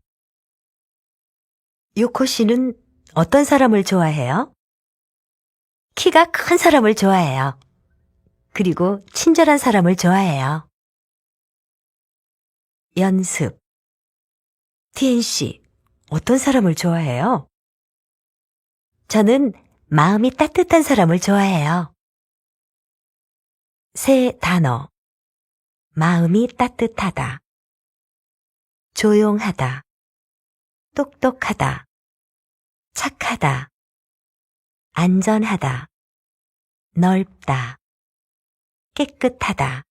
요코 씨는 어떤 사람을 좋아해요? 키가 큰 사람을 좋아해요. 그리고 친절한 사람을 좋아해요. 연습. 티엔 씨, 어떤 사람을 좋아해요? 저는 마음이 따뜻한 사람을 좋아해요. 새 단어. 마음이 따뜻하다. 조용하다. 똑똑하다. 착하다. 안전하다. 넓다. 깨끗하다.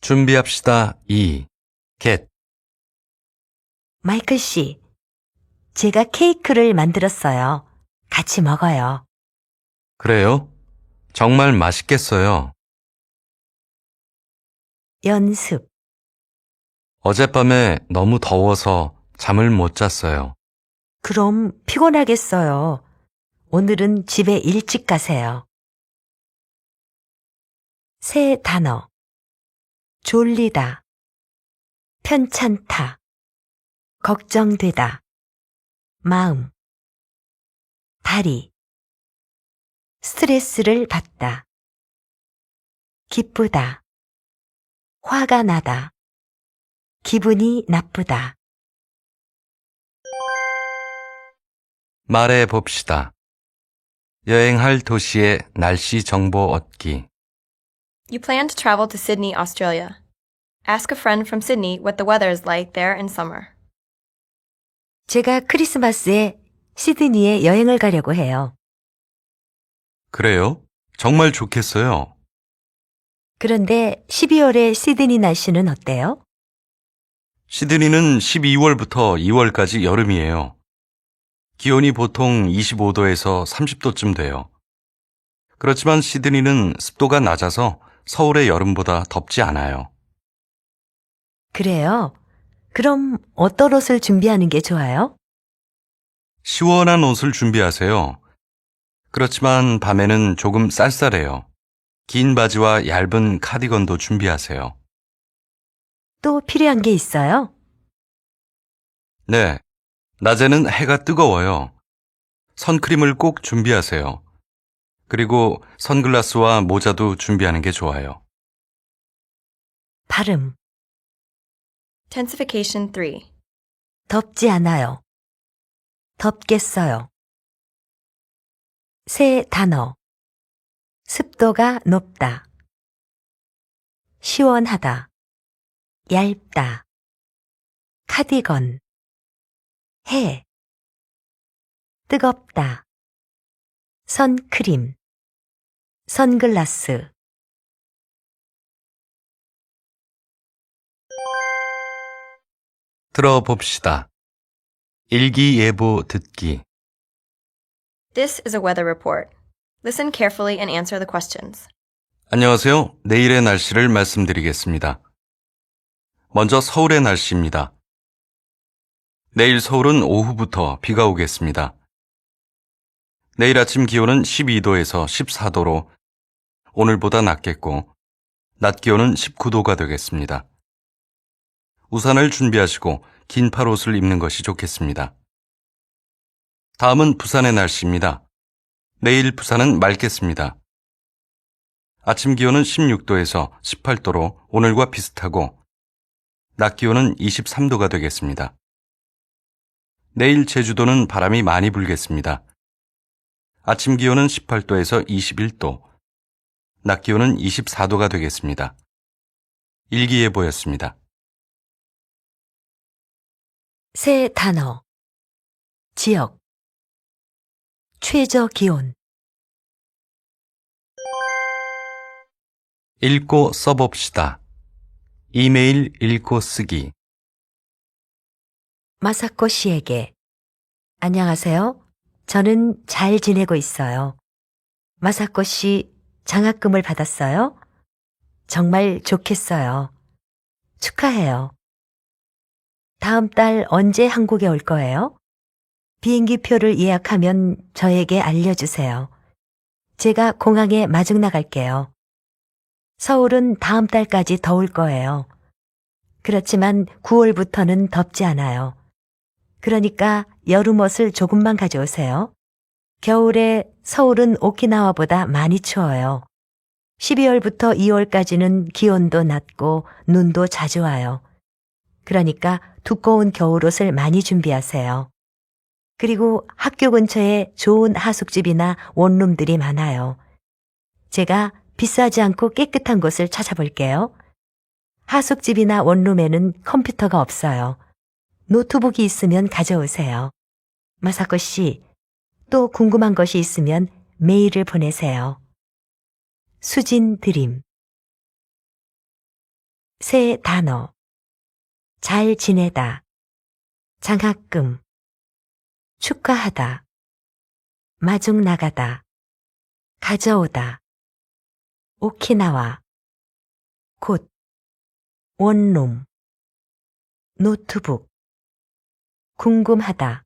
준비합시다. 2. get. 마이클 씨, 제가 케이크를 만들었어요. 같이 먹어요. 그래요? 정말 맛있겠어요. 연습. 어젯밤에 너무 더워서 잠을 못 잤어요. 그럼 피곤하겠어요. 오늘은 집에 일찍 가세요. 새 단어. 졸리다. 편찮다. 걱정되다. 마음. 다리. 스트레스를 받다. 기쁘다. 화가 나다. 기분이 나쁘다. 말해 봅시다. 여행할 도시의 날씨 정보 얻기. You plan to travel to Sydney, Australia. Ask a friend from Sydney what the weather is like there in summer. 제가 크리스마스에 시드니에 여행을 가려고 해요. 그래요? 정말 좋겠어요. 그런데 12월에 시드니 날씨는 어때요? 시드니는 12월부터 2월까지 여름이에요. 기온이 보통 25도에서 30도쯤 돼요. 그렇지만 시드니는 습도가 낮아서 서울의 여름보다 덥지 않아요. 그래요? 그럼 어떤 옷을 준비하는 게 좋아요? 시원한 옷을 준비하세요. 그렇지만 밤에는 조금 쌀쌀해요. 긴 바지와 얇은 카디건도 준비하세요. 또 필요한 게 있어요? 네, 낮에는 해가 뜨거워요. 선크림을 꼭 준비하세요. 그리고 선글라스와 모자도 준비하는 게 좋아요. 발음. Tensification 3. 덥지 않아요. 덥겠어요. 새 단어. 습도가 높다. 시원하다. 얇다. 카디건. 해. 뜨겁다. 선크림, 선글라스. 들어봅시다. 일기예보 듣기. This is a weather report. Listen carefully and answer the questions. 안녕하세요. 내일의 날씨를 말씀드리겠습니다. 먼저 서울의 날씨입니다. 내일 서울은 오후부터 비가 오겠습니다. 내일 아침 기온은 12도에서 14도로 오늘보다 낮겠고, 낮 기온은 19도가 되겠습니다. 우산을 준비하시고 긴팔 옷을 입는 것이 좋겠습니다. 다음은 부산의 날씨입니다. 내일 부산은 맑겠습니다. 아침 기온은 16도에서 18도로 오늘과 비슷하고 낮 기온은 23도가 되겠습니다. 내일 제주도는 바람이 많이 불겠습니다. 아침 기온은 18도에서 21도, 낮 기온은 24도가 되겠습니다. 일기예보였습니다. 새 단어. 지역. 최저 기온. 읽고 써봅시다. 이메일 읽고 쓰기. 마사코 씨에게. 안녕하세요. 저는 잘 지내고 있어요. 마사코 씨, 장학금을 받았어요? 정말 좋겠어요. 축하해요. 다음 달 언제 한국에 올 거예요? 비행기 표를 예약하면 저에게 알려주세요. 제가 공항에 마중 나갈게요. 서울은 다음 달까지 더울 거예요. 그렇지만 9월부터는 덥지 않아요. 그러니까 여름 옷을 조금만 가져오세요. 겨울에 서울은 오키나와보다 많이 추워요. 12월부터 2월까지는 기온도 낮고 눈도 자주 와요. 그러니까 두꺼운 겨울옷을 많이 준비하세요. 그리고 학교 근처에 좋은 하숙집이나 원룸들이 많아요. 제가 비싸지 않고 깨끗한 곳을 찾아볼게요. 하숙집이나 원룸에는 컴퓨터가 없어요. 노트북이 있으면 가져오세요. 마사코 씨, 또 궁금한 것이 있으면 메일을 보내세요. 수진 드림. 새 단어. 잘 지내다. 장학금. 축하하다. 마중 나가다. 가져오다. 오키나와. 곧. 원룸. 노트북. 궁금하다.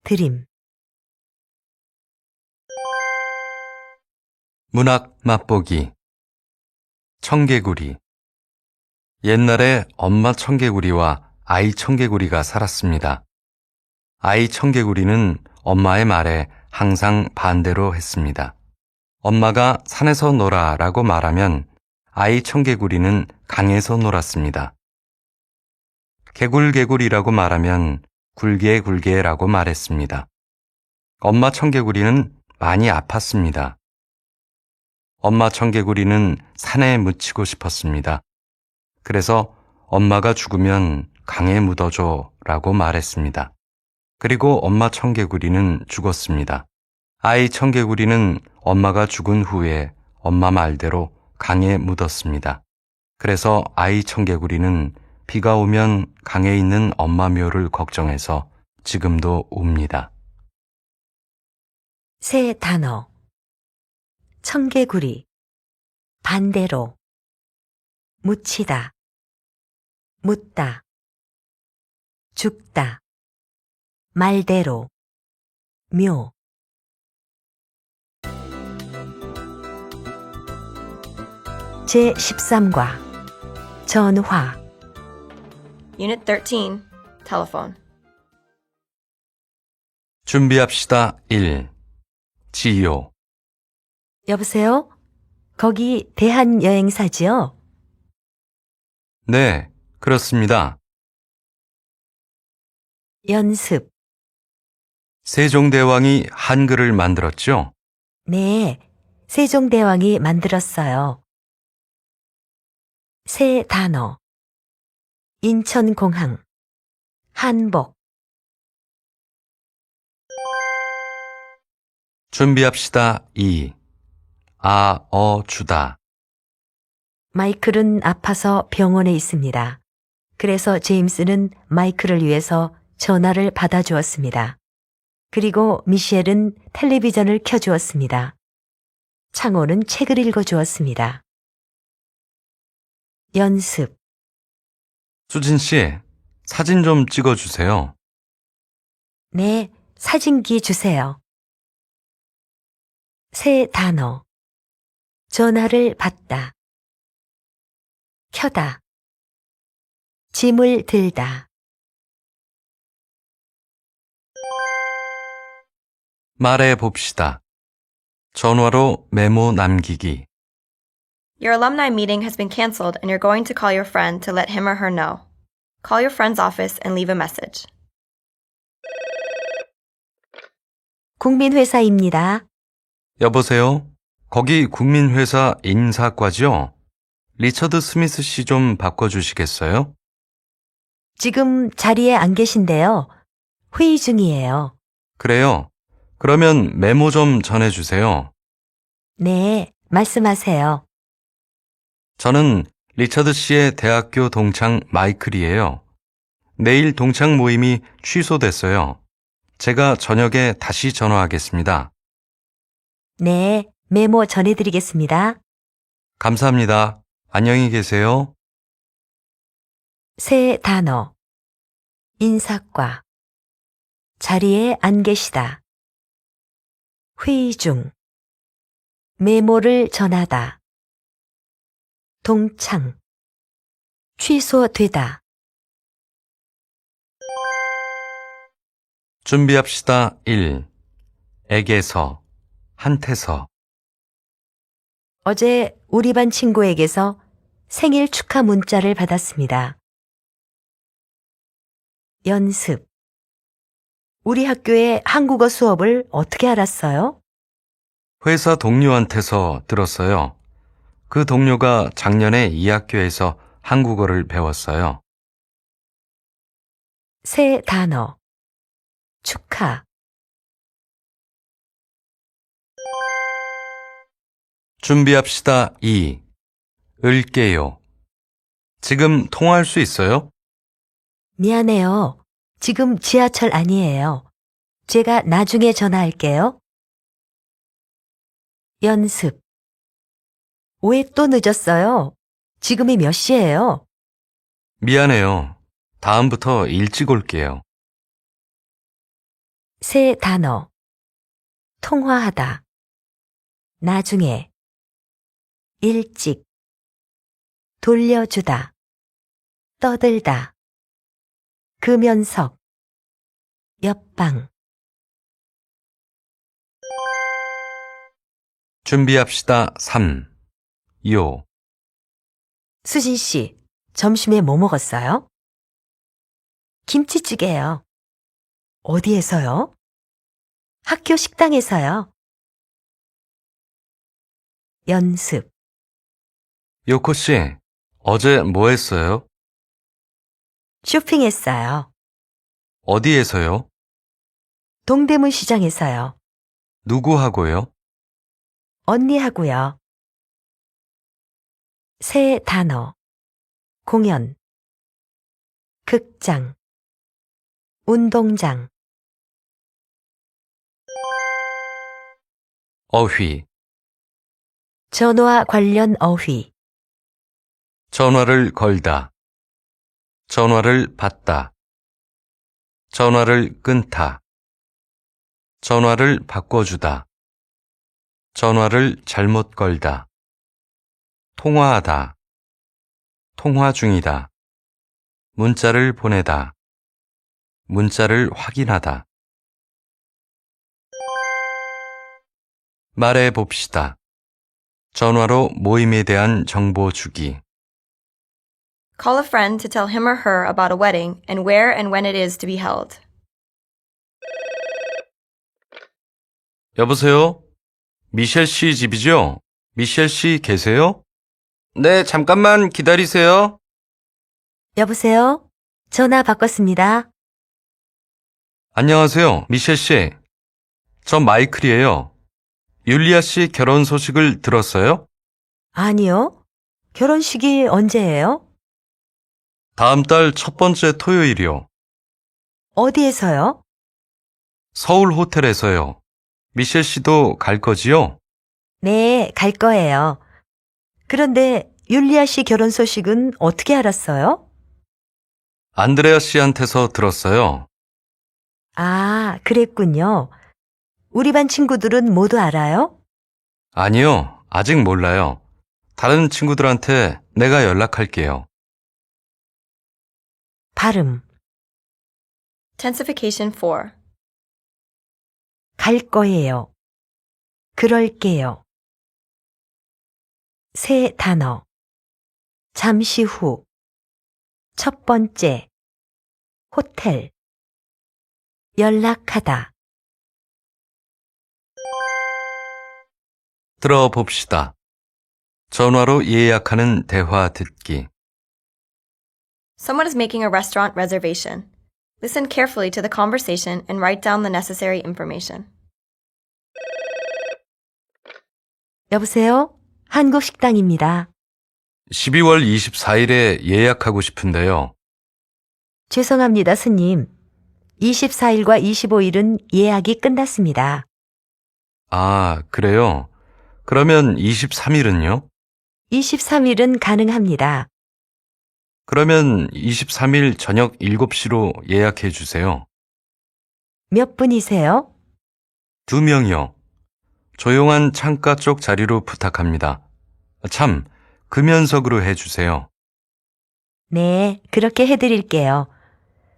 드림. 문학 맛보기. 청개구리. 옛날에 엄마 청개구리와 아이 청개구리가 살았습니다. 아이 청개구리는 엄마의 말에 항상 반대로 했습니다. 엄마가 산에서 놀아라고 말하면 아이 청개구리는 강에서 놀았습니다. 개굴개굴이라고 말하면 굴개굴개라고 말했습니다. 엄마 청개구리는 많이 아팠습니다. 엄마 청개구리는 산에 묻히고 싶었습니다. 그래서 엄마가 죽으면 강에 묻어줘 라고 말했습니다. 그리고 엄마 청개구리는 죽었습니다. 아이 청개구리는 엄마가 죽은 후에 엄마 말대로 강에 묻었습니다. 그래서 아이 청개구리는 비가 오면 강에 있는 엄마 묘를 걱정해서 지금도 웁니다. 새 단어. 청개구리. 반대로. 묻히다. 묻다. 죽다. 말대로. 묘. 제13과 전화. Unit 13. Telephone. 준비합시다. 1. 지요. 여보세요? 거기 대한여행사지요? 네, 그렇습니다. 연습. 세종대왕이 한글을 만들었죠? 네, 세종대왕이 만들었어요. 새 단어. 인천공항. 한복. 준비합시다. 2. 주다. 마이클은 아파서 병원에 있습니다. 그래서 제임스는 마이클을 위해서 전화를 받아주었습니다. 그리고 미셸은 텔레비전을 켜주었습니다. 창호는 책을 읽어주었습니다. 연습. 수진 씨, 사진 좀 찍어주세요. 네, 사진기 주세요. 새 단어. 전화를 받다. 켜다. 짐을 들다. 말해 봅시다. 전화로 메모 남기기. Your alumni meeting has been canceled and you're going to call your friend to let him or her know. Call your friend's office and leave a message. 국민회사입니다. 여보세요? 거기 국민회사 인사과죠? 리처드 스미스 씨 좀 바꿔주시겠어요? 지금 자리에 안 계신데요. 회의 중이에요. 그래요. 그러면 메모 좀 전해주세요. 네, 말씀하세요. 저는 리처드 씨의 대학교 동창 마이클이에요. 내일 동창 모임이 취소됐어요. 제가 저녁에 다시 전화하겠습니다. 네, 메모 전해드리겠습니다. 감사합니다. 안녕히 계세요. 새 단어. 인사과. 자리에 안 계시다. 회의 중. 메모를 전하다. 동창. 취소되다. 준비합시다. 1. 에게서, 한테서. 어제 우리 반 친구에게서 생일 축하 문자를 받았습니다. 연습. 우리 학교의 한국어 수업을 어떻게 알았어요? 회사 동료한테서 들었어요. 그 동료가 작년에 이 학교에서 한국어를 배웠어요. 새 단어. 축하. 준비합시다. 2. 을게요. 지금 통화할 수 있어요? 미안해요. 지금 지하철 아니에요. 제가 나중에 전화할게요. 연습. 왜 또 늦었어요? 지금이 몇 시예요? 미안해요. 다음부터 일찍 올게요. 새 단어. 통화하다. 나중에. 일찍. 돌려주다. 떠들다. 금연석. 옆방. 준비합시다. 3. 요. 수진 씨, 점심에 뭐 먹었어요? 김치찌개요. 어디에서요? 학교 식당에서요. 연습. 요코 씨, 어제 뭐 했어요? 쇼핑했어요. 어디에서요? 동대문 시장에서요. 누구하고요? 언니하고요. 새 단어. 공연. 극장. 운동장. 어휘. 전화 관련 어휘. 전화를 걸다. 전화를 받다. 전화를 끊다. 전화를 바꿔주다. 전화를 잘못 걸다. 통화하다. 통화 중이다. 문자를 보내다. 문자를 확인하다. 말해 봅시다. 전화로 모임에 대한 정보 주기. Call a friend to tell him or her about a wedding and where and when it is to be held. 여보세요? 미셸 씨 집이죠? 미셸 씨 계세요? 네, 잠깐만 기다리세요. 여보세요? 전화 바꿨습니다. 안녕하세요, 미셸 씨. 저 마이클이에요. 율리아 씨 결혼 소식을 들었어요? 아니요. 결혼식이 언제예요? 다음 달 첫 번째 토요일이요. 어디에서요? 서울 호텔에서요. 미셸 씨도 갈 거지요? 네, 갈 거예요. 그런데 율리아 씨 결혼 소식은 어떻게 알았어요? 안드레아 씨한테서 들었어요. 아, 그랬군요. 우리 반 친구들은 모두 알아요? 아니요, 아직 몰라요. 다른 친구들한테 내가 연락할게요. 발음. Tensification 4. 갈 거예요. 그럴게요. 새 단어. 잠시 후. 첫 번째. 호텔. 연락하다. 들어봅시다. 전화로 예약하는 대화 듣기. Someone is making a restaurant reservation. Listen carefully to the conversation and write down the necessary information. 여보세요? 한국 식당입니다. 12월 24일에 예약하고 싶은데요. 죄송합니다, 스님. 24일과 25일은 예약이 끝났습니다. 아, 그래요? 그러면 23일은요? 23일은 가능합니다. 그러면 23일 저녁 7시로 예약해 주세요. 몇 분이세요? 2명이요. 조용한 창가 쪽 자리로 부탁합니다. 참, 금연석으로 해 주세요. 네, 그렇게 해드릴게요.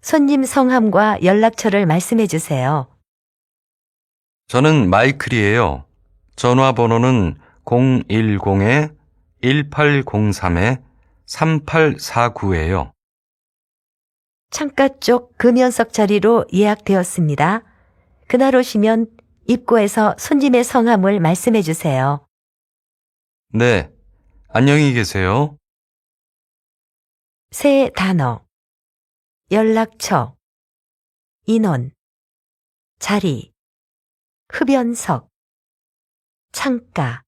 손님 성함과 연락처를 말씀해 주세요. 저는 마이클이에요. 전화번호는 010-1803-3849예요. 창가 쪽 금연석 자리로 예약되었습니다. 그날 오시면 입구에서 손님의 성함을 말씀해 주세요. 네, 안녕히 계세요. 새 단어. 연락처. 인원. 자리. 흡연석. 창가.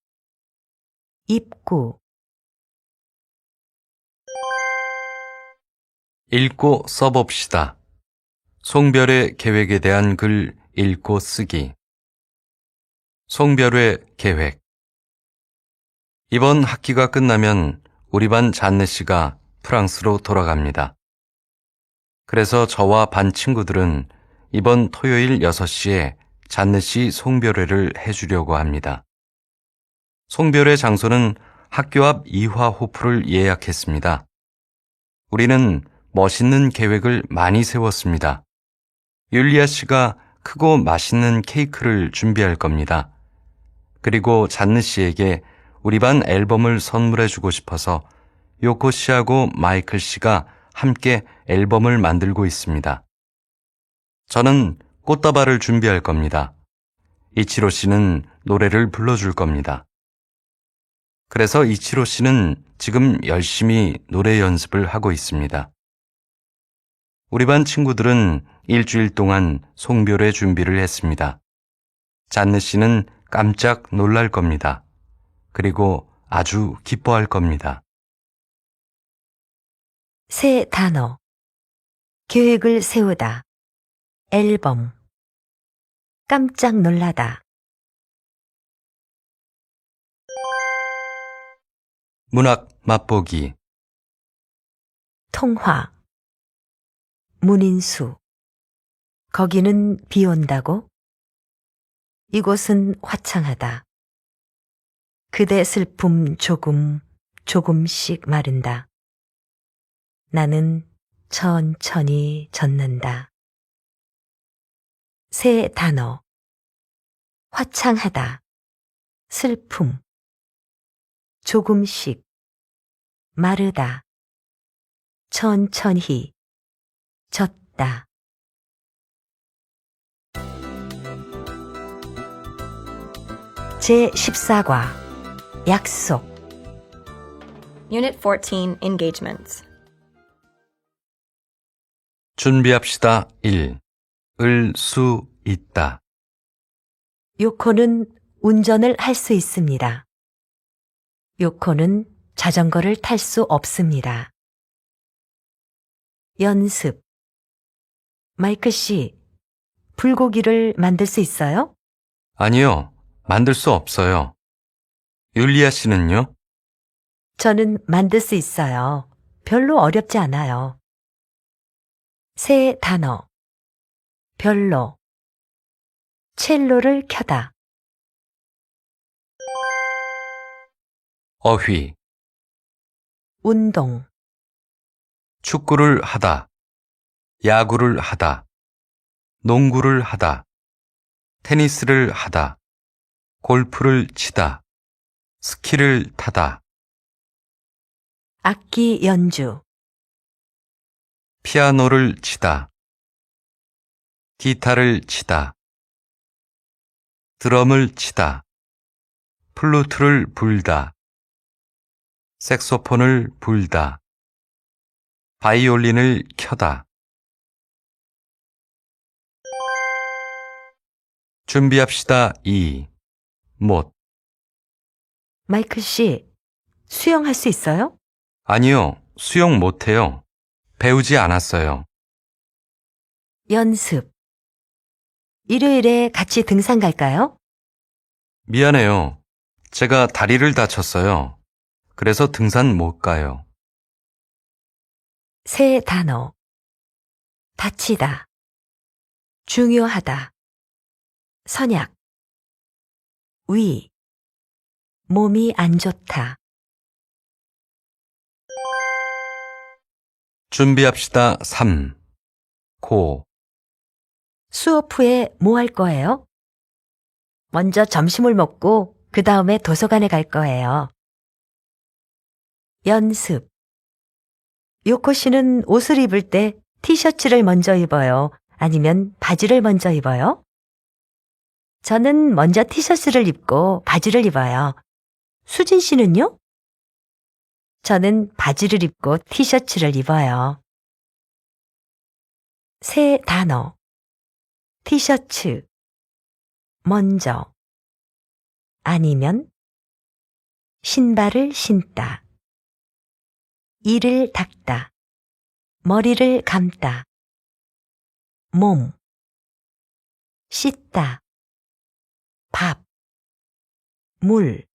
입구. 읽고 써봅시다. 송별의 계획에 대한 글 읽고 쓰기. 송별의 계획. 이번 학기가 끝나면 우리 반 잔네 씨가 프랑스로 돌아갑니다. 그래서 저와 반 친구들은 이번 토요일 6시에 잔네 씨 송별회를 해주려고 합니다. 송별회 장소는 학교 앞 이화호프를 예약했습니다. 우리는 멋있는 계획을 많이 세웠습니다. 율리아 씨가 크고 맛있는 케이크를 준비할 겁니다. 그리고 잔느 씨에게 우리 반 앨범을 선물해 주고 싶어서 요코 씨하고 마이클 씨가 함께 앨범을 만들고 있습니다. 저는 꽃다발을 준비할 겁니다. 이치로 씨는 노래를 불러줄 겁니다. 그래서 이치로 씨는 지금 열심히 노래 연습을 하고 있습니다. 우리 반 친구들은 일주일 동안 송별회 준비를 했습니다. 잔느 씨는 깜짝 놀랄 겁니다. 그리고 아주 기뻐할 겁니다. 새 단어. 계획을 세우다. 앨범. 깜짝 놀라다. 문학 맛보기. 통화. 문인수. 거기는 비 온다고? 이곳은 화창하다. 그대 슬픔 조금씩 마른다. 나는 천천히 젖는다. 새 단어. 화창하다. 슬픔. 조금씩. 마르다. 천천히. 젖다. 제14과 약속. Unit 14, Engagements. 준비합시다. 1. 을 수 있다. 요코는 운전을 할 수 있습니다. 요코는 자전거를 탈 수 없습니다. 연습. 마이클 씨, 불고기를 만들 수 있어요? 아니요, 만들 수 없어요. 율리아 씨는요? 저는 만들 수 있어요. 별로 어렵지 않아요. 새 단어. 별로. 첼로를 켜다. 어휘, 운동. 축구를 하다, 야구를 하다, 농구를 하다, 테니스를 하다, 골프를 치다, 스키를 타다, 악기 연주. 피아노를 치다, 기타를 치다, 드럼을 치다, 플루트를 불다, 색소폰을 불다, 바이올린을 켜다. 준비합시다. 2. 못. 마이클 씨, 수영할 수 있어요? 아니요, 수영 못해요. 배우지 않았어요. 연습. 일요일에 같이 등산 갈까요? 미안해요. 제가 다리를 다쳤어요. 그래서 등산 못 가요. 새 단어. 다치다. 중요하다. 선약. 위. 몸이 안 좋다. 준비합시다. 3. 고. 수업 후에 뭐 할 거예요? 먼저 점심을 먹고 그 다음에 도서관에 갈 거예요. 연습. 요코 씨는 옷을 입을 때 티셔츠를 먼저 입어요? 아니면 바지를 먼저 입어요? 저는 먼저 티셔츠를 입고 바지를 입어요. 수진 씨는요? 저는 바지를 입고 티셔츠를 입어요. 새 단어. 티셔츠. 먼저. 아니면 신발을 신다. 이를 닦다. 머리를 감다. 몸. 씻다. 밥. 물.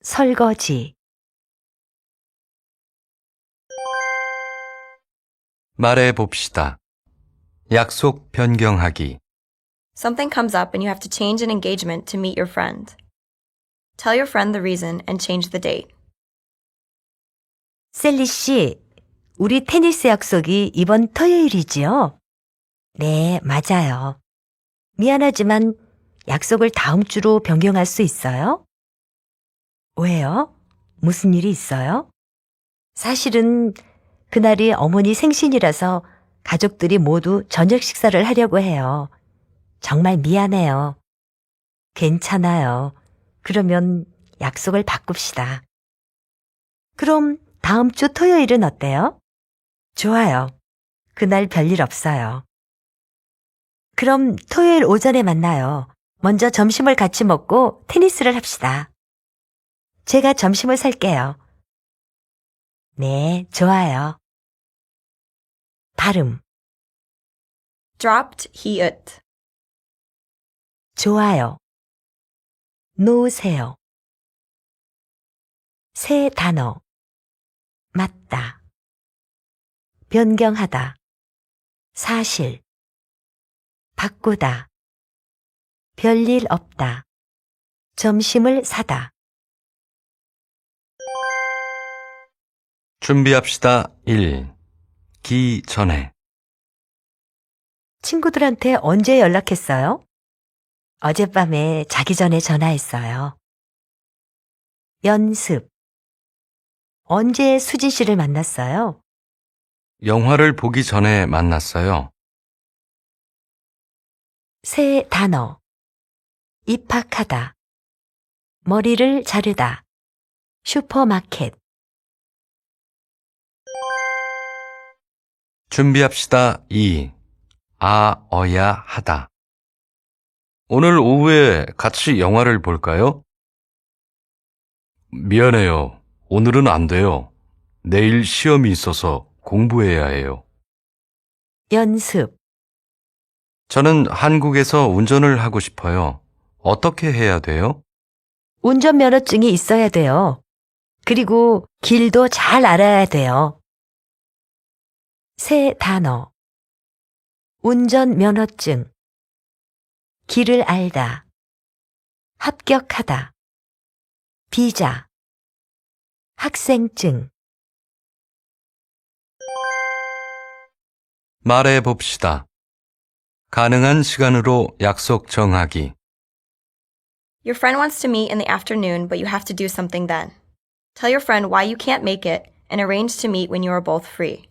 설거지. 말해 봅시다. 약속 변경하기. Something comes up and you have to change an engagement to meet your friend. Tell your friend the reason and change the date. 셀리 씨, 우리 테니스 약속이 이번 토요일이지요? 네, 맞아요. 미안하지만 약속을 다음 주로 변경할 수 있어요? 왜요? 무슨 일이 있어요? 사실은 그날이 어머니 생신이라서 가족들이 모두 저녁 식사를 하려고 해요. 정말 미안해요. 괜찮아요. 그러면 약속을 바꿉시다. 그럼 다음 주 토요일은 어때요? 좋아요. 그날 별일 없어요. 그럼 토요일 오전에 만나요. 먼저 점심을 같이 먹고 테니스를 합시다. 제가 점심을 살게요. 네, 좋아요. 발음. Dropped he it. 좋아요. 놓으세요. 새 단어. 맞다. 변경하다. 사실. 바꾸다. 별일 없다. 점심을 사다. 준비합시다. 1. 기 전에. 친구들한테 언제 연락했어요? 어젯밤에 자기 전에 전화했어요. 연습. 언제 수진 씨를 만났어요? 영화를 보기 전에 만났어요. 새 단어. 입학하다. 머리를 자르다. 슈퍼마켓. 준비합시다. 2. 어야 하다. 오늘 오후에 같이 영화를 볼까요? 미안해요. 오늘은 안 돼요. 내일 시험이 있어서 공부해야 해요. 연습. 저는 한국에서 운전을 하고 싶어요. 어떻게 해야 돼요? 운전면허증이 있어야 돼요. 그리고 길도 잘 알아야 돼요. 새 단어. 운전면허증. 길을 알다. 합격하다. 비자. 학생증. 말해 봅시다. 가능한 시간으로 약속 정하기. Your friend wants to meet in the afternoon, but you have to do something then. Tell your friend why you can't make it and arrange to meet when you are both free.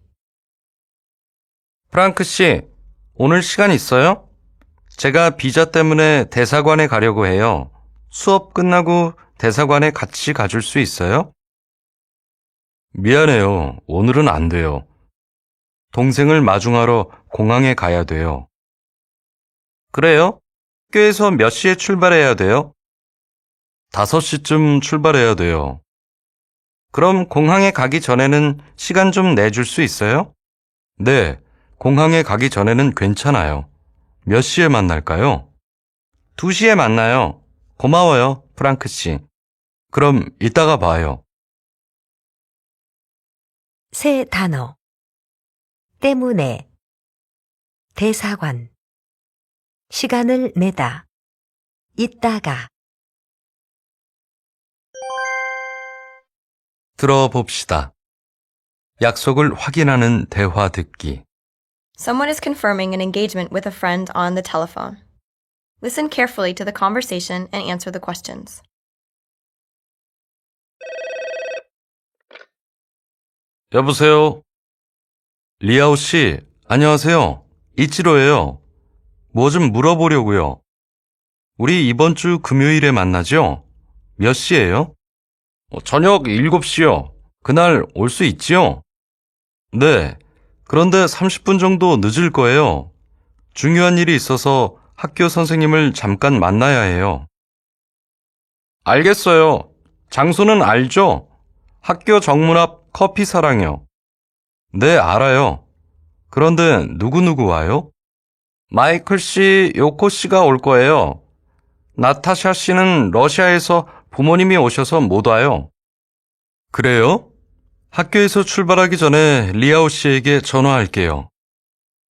프랑크 씨, 오늘 시간 있어요? 제가 비자 때문에 대사관에 가려고 해요. 수업 끝나고 대사관에 같이 가줄 수 있어요? 미안해요. 오늘은 안 돼요. 동생을 마중하러 공항에 가야 돼요. 그래요? 학교에서 몇 시에 출발해야 돼요? 5시쯤 출발해야 돼요. 그럼 공항에 가기 전에는 시간 좀 내줄 수 있어요? 네, 공항에 가기 전에는 괜찮아요. 몇 시에 만날까요? 2시에 만나요. 고마워요, 프랑크 씨. 그럼 이따가 봐요. 새 단어. 때문에. 대사관. 시간을 내다. 있다가. 들어봅시다. 약속을 확인하는 대화 듣기. Someone is confirming an engagement with a friend on the telephone. Listen carefully to the conversation and answer the questions. 여보세요? 리아오 씨, 안녕하세요. 이치로예요. 뭐 좀 물어보려고요. 우리 이번 주 금요일에 만나죠? 몇 시예요? 저녁 7시요. 그날 올 수 있지요? 네. 그런데 30분 정도 늦을 거예요. 중요한 일이 있어서 학교 선생님을 잠깐 만나야 해요. 알겠어요. 장소는 알죠? 학교 정문 앞 커피 사랑이요. 네, 알아요. 그런데 누구 와요? 마이클 씨, 요코 씨가 올 거예요. 나타샤 씨는 러시아에서 부모님이 오셔서 못 와요. 그래요? 학교에서 출발하기 전에 리아오 씨에게 전화할게요.